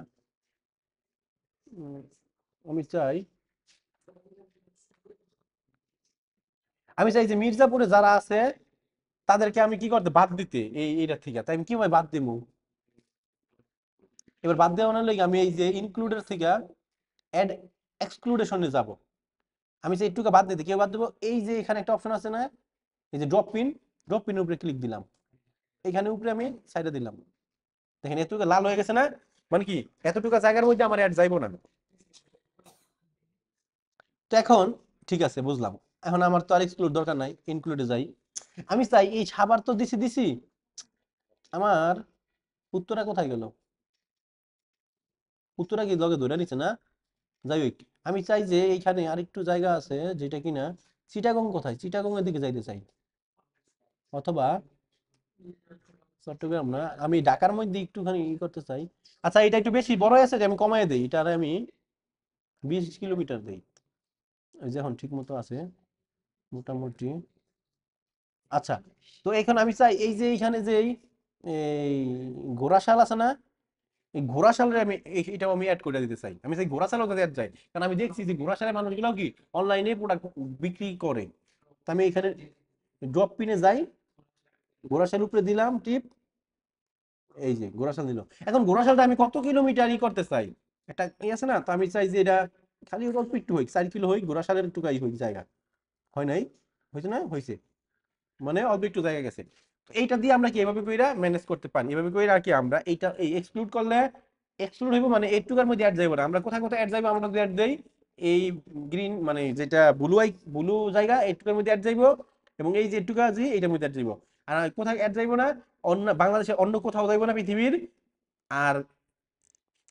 Speaker 1: আমি চাই, আমি চাই যে মির্জাপুরে যারা আছে তাদেরকে আমি কি করতে বাদ দিতে, এইটা থেকে তাই আমি কিভাবে বাদ দিব? এবার বাদ দেওয়ার লাগে আমি এই যে ইনক্লুডের থেকে অ্যাড এক্সক্লুডেশনে যাব। আমি চাই একটুকে বাদ দিতে, কেউ বাদ দেবো, এই যে এখানে একটা অপশন আছে না, এই যে ড্রপ পিন, ড্রপ পিনের উপরে ক্লিক দিলাম, এখানে উপরে আমি সাইডে দিলাম, দেখেন এতটুকু লাল হয়ে গেছে না? মানে কি এতটুকু জায়গার মধ্যে আমার অ্যাড যাইবো না। তো এখন ঠিক আছে বুঝলাম, এখন আমার তো আর এক্সক্লুড দরকার নাই, ইনক্লুডে যাই। আমি চাই এই সাবার তো দিছি দিছি, আমার উত্তরা কোথায় গেল? উত্তরা কি লগে ধরে নিচ্ছে না? যাই হোক, আমি চাই যে এইখানে আরেকটু জায়গা আছে যেটা কিনা, চিটাগং কোথায়, চিটাগং এর দিকে যাইতে চাই, অথবা চট্টগ্রাম না, আমি ঢাকার মধ্যে একটুখানি করতে চাই। আচ্ছা এটা একটু বেশি বড় আছে যে আমি কমাই দেই, এটা আমি 20 কিলোমিটার দেই, এই যে এখন ঠিক মতো আছে মোটামুটি। আচ্ছা, তো এখন আমি চাই এই যে এইখানে যে এই ঘোড়াশাল আছে না, এই ঘোড়াশালের আমি এটাও আমি অ্যাড করে দিতে চাই, আমি চাই ঘোড়াশালও যাতে অ্যাড যায়, কারণ আমি দেখছি যে ঘোড়াশালের মানুষগুলো কি অনলাইনে প্রোডাক্ট বিক্রি করে। তো আমি এখানে ড্রপ পিনে যাই, ঘোড়াশাল উপরে দিলাম টিপ, এই যে ঘোড়াশাল দিল। এখন ঘোড়াশালটা আমি কত কিলোমিটার করতে চাই, একটা আছে না, তো আমি চাই যে এটা খালি অল্প একটু হই, 4 কিলো হই, ঘোড়াশালের একটু হই জায়গা, হয় নাই? হয়েছে না? হয়েছে, মানে অল্প একটু জায়গা গেছে। তো এইটা দিয়ে আমরা কি এভাবে কইরা ম্যানেজ করতে পারি, এভাবে কইরা আর কি আমরা এইটা এই এক্সক্লুড করলে, এক্সক্লুড হইব মানে এইটুকার মধ্যে অ্যাড যাইব না, আমরা কোথায় কোথায় অ্যাড যাইব আমরা যদি অ্যাড দেই, এই গ্রিন মানে যেটা ব্লু জায়গা এইটুকার মধ্যে অ্যাড যাইব, এবং এই যে এইটুকা আছে এইটার মধ্যে অ্যাড যাইব। আর কোথায় অ্যাড যাইব না, অন্য বাংলাদেশের অন্য কোথাও যাইব না পৃথিবীর। আর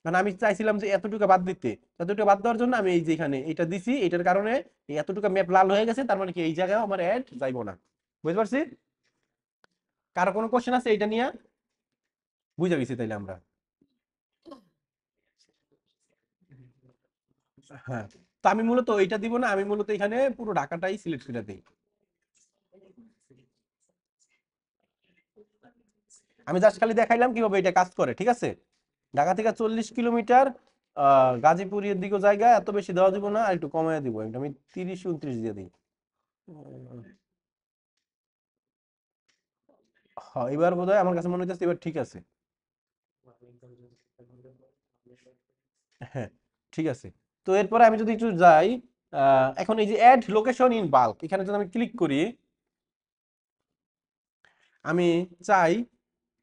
Speaker 1: মানে আমি চাইছিলাম যে এতটুকু বাদ দিতে, এতটুকু বাদ দেওয়ার জন্য আমি এই যে এখানে এটা দিছি, এটার কারণে এই এতটুকু ম্যাপ লাল হয়ে গেছে, তার মানে কি এই জায়গায় আমার অ্যাড যাইব না। বুঝতে পারছি? কারো কোনো কোশ্চেন আছে এটা নিয়ে? বুঝে গেছি তাইলে আমরা। হ্যাঁ, তো আমি মূলত এটা দিব না, আমি মূলত এখানে পুরো ঢাকাটাই সিলেক্ট করে দিই। আমি জাস্ট খালি দেখাইলাম কিভাবে এটা কাজ করে, ঠিক আছে? ঢাকা থেকে 40 কিলোমিটার, গাজীপুরের দিকে জায়গা এত বেশি দেওয়া দিব না, আর একটু কমায় দিব, এটা আমি 30-29 দিয়ে দিই। হ্যাঁ এবার বোধহয় আমার কাছে মনে হচ্ছে এবার ঠিক আছে। হ্যাঁ ঠিক আছে। তো এরপরে আমি যদি একটু যাই, এখন এই যে অ্যাড লোকেশন ইন বাল্ক, এখানে যদি আমি ক্লিক করি, আমি চাই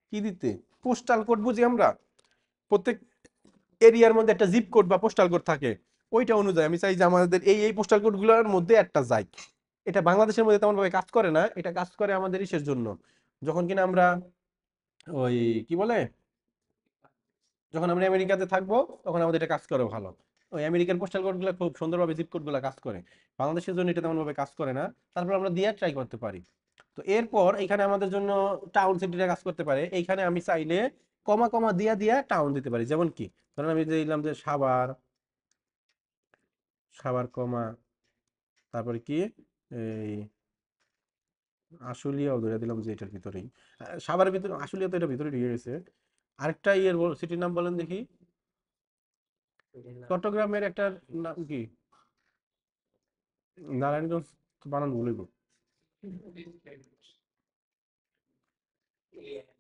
Speaker 1: কি দিতে, পোস্টাল কোড বুঝি আমরা, প্রত্যেক এরিয়ার মধ্যে একটা জিপ কোড বা পোস্টাল কোড থাকে, ওইটা অনুযায়ী আমি চাই যে আমাদের এই এই পোস্টাল কোডগুলোর মধ্যে একটা যায়। এটা বাংলাদেশের মধ্যে তেমন ভাবে কাজ করে না, এটা কাজ করে আমাদের ইসের জন্য, যখন কিনা আমরা ওই কি বলে, যখন আমরা আমেরিকাতে থাকবো তখন আমাদের এটা কাজ করে ভালো। ওই আমেরিকান পোস্টাল কোড গুলো খুব সুন্দরভাবে জিপ কোড গুলো কাজ করে, বাংলাদেশের জন্য এটা তেমন ভাবে কাজ করে না। তারপর আমরা দিয়ে ট্রাই করতে পারি। তো এরপর এখানে আমাদের জন্য টাউন সিটিটা কাজ করতে পারে, এইখানে আমি চাইলে কমা কমা দিয়া দিয়া টাউন দিতে পারি, যেমন কি ধরেন আমি দিলাম যে সাভার, সাভার কমা, তারপরে কি এই আশুলিয়াও ধরে দিলাম যে এটার ভিতরেই, সাভারের ভিতরে আশুলিয়া তো এটার ভিতরে ঢুকে গেছে। আরেকটা ইয়ের সিটির নাম বলেন দেখি, চট্টগ্রামের একটা নাম কি, নারায়ণগঞ্জ তো বানান ভুলে গো।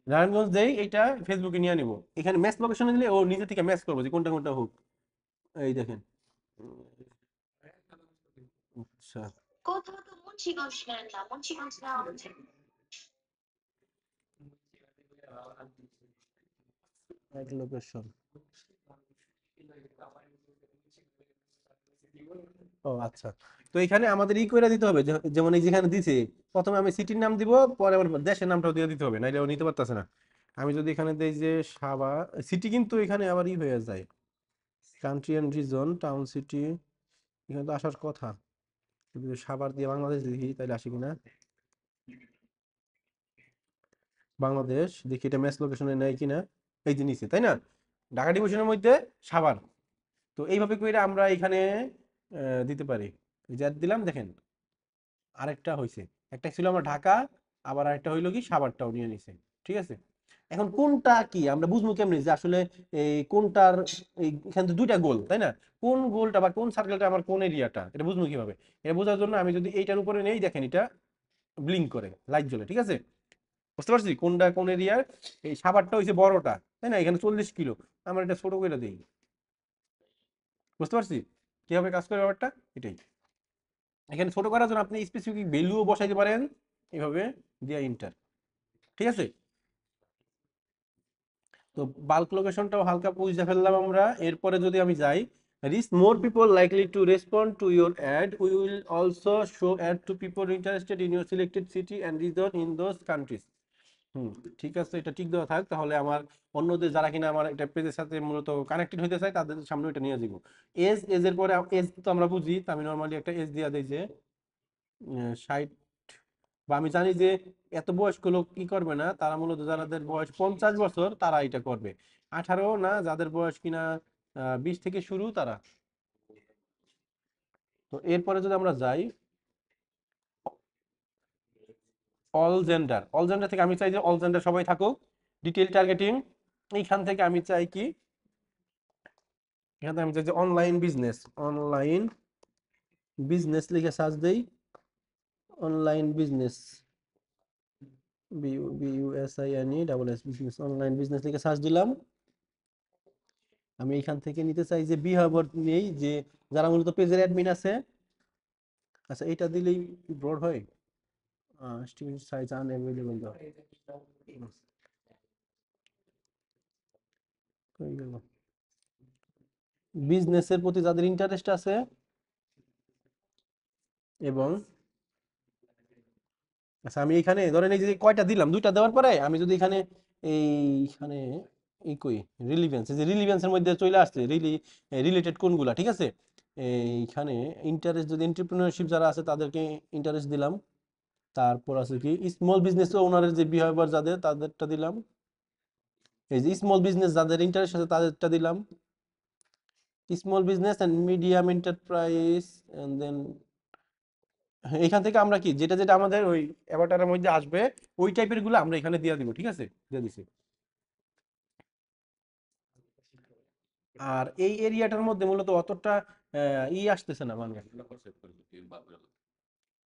Speaker 1: নারায়ণগঞ্জ দেই, এটা ফেসবুকে নিয়ে নিব, এখানে ম্যাচ লোকেশনে দিলে ও নিজে থেকে ম্যাচ করবো যে কোনটা কোনটা হোক। এই দেখেন, আচ্ছা এক লোকেশন। ও আচ্ছা, তো এখানে আমাদের ই করে দিতে হবে যেমন এই যেখানে দিছে, প্রথমে আমি সিটির নাম দিব, পরে আবার দেশের নামটাও দিয়ে দিতে হবে, নাইলে ও নিতে পারতেছে না। আমি যদি এখানে দেই যে সাবা সিটি, কিন্তু এখানে আবার ই হয়ে যায়, country and region, town, city, এখানে তো আসার কথা। যদি সাভার দিয়ে বাংলাদেশ দেখি তাহলে আসে কিনা, বাংলাদেশ দেখি এটা ম্যাচ লোকেশনে নেয় কিনা, এই যে নিচে, তাই না, ঢাকা ডিভিশনের মধ্যে সাভার। তো এইভাবে করে আমরা এখানে দিতে পারি। এই যে add দিলাম, দেখেন আরেকটা হয়েছে, একটা ছিল আমার ঢাকা, আবার আরেকটা হইলো কি সাভারটাও নিয়ে নিছে। ঠিক আছে, এখন কোনটা কি আমরা বুঝবো কেমনি যে আসলে এই কোনটার, এখানে তো দুইটা গোল, তাই না, কোন গোলটা বা কোন সার্কেলটা আমার কোন এরিয়াটা, এটা বুঝবো কিভাবে? এটা বোঝার জন্য আমি যদি এইটার উপরে নেই, দেখেন এটা ব্লিঙ্ক করে, লাইট জ্বলে, ঠিক আছে, বুঝতে পারছি কোনটা কোন এরিয়ার। এই সাভারটা হইছে বড়টা, তাই না, এখানে 40 কিলো, আমরা এটা ছোট করে দিই, বুঝতে পারছি কিভাবে কাজ করে ব্যাপারটা, এটাই। এখানে ছোট করার জন্য আপনি স্পেসিফিক ভ্যালুও বসাইতে পারেন, এভাবে দিয়া ইন্টার, ঠিক আছে। তো বাল্ক লোকেশনটাও হালকা বুঝে ফেললাম আমরা। এরপরে যদি আমি যাই, reach more people likely to respond to your ad, we will also show ad to people interested in your selected city and region in those countries. হুম, ঠিক আছে, এটা ঠিক দেওয়া থাক, তাহলে আমার অন্যদের যারা কিনা আমার এটা পেজের সাথে মূলত কানেক্টেড হইতে চায় তাদের সামনে এটা নিয়ে দিব। এজ, এজের পরে এজ তো আমরা বুঝি, তো আমি নর্মালি একটা এজ দিয়ে দিই যে 60, বা আমি জানি যে এত বয়স্ক লোক কি করবে না, তারা মূলত যাদের বয়স 50 বছর তারা এটা করবে, 18 না, যাদের বয়স কিনা 20 থেকে শুরু তারা। তো এরপরে যদি আমরা যাই অল জেন্ডার, অল জেন্ডার থেকে আমি চাই যে অল জেন্ডার সবাই থাকুক, ডিটেইল টার্গেটিং, এইখান থেকে আমি চাই কি, এখান থেকে আমি চাই যে অনলাইন বিজনেস, অনলাইন বিজনেস লিখে সার্চ দেই, online business, BUSINE business, online business লিখে সার্চ দিলাম। আমি এখান থেকে নিতে চাই যে বিহেভিয়ার নেই, যে যারা মূলত পেজের অ্যাডমিন আছে। আচ্ছা, এটা দিলেই ব্রড হয়, স্টুডেন্ট সাইজ আনএভেলেবল দাও, হয়ে গেল। বিজনেসের প্রতি যাদের ইন্টারেস্ট আছে, এবং আচ্ছা আমি এখানে ধরেন এই যে কয়টা দিলাম, দুইটা দেওয়ার পরে আমি যদি এখানে এইখানে এই কই রিলিভেন্স, এই যে রিলিভেন্সের মধ্যে চলে আসছে রিলেটেড কোনগুলা, ঠিক আছে, এইখানে ইন্টারেস্ট যদি এন্টারপ্রেনিয়রশিপ যারা আছে তাদেরকে ইন্টারেস্ট দিলাম, তারপর আছে কি স্মল বিজনেস ওনারের যে বিহেভিয়ার যাদের তাদেরটা দিলাম, এই যে স্মল বিজনেস যাদের ইন্টারেস্ট আছে তাদেরটা দিলাম, small business and medium enterprise, and then এখান থেকে আমরা কি যেটা যেটা আমাদের ওই অ্যাভাটারের মধ্যে আসবে ওই টাইপের গুলো আমরা এখানে দিয়ে দিব, ঠিক আছে, দিয়ে দিছি। আর এই এরিয়াটার মধ্যে মূলত অতটা ই আসতেছে না, মানে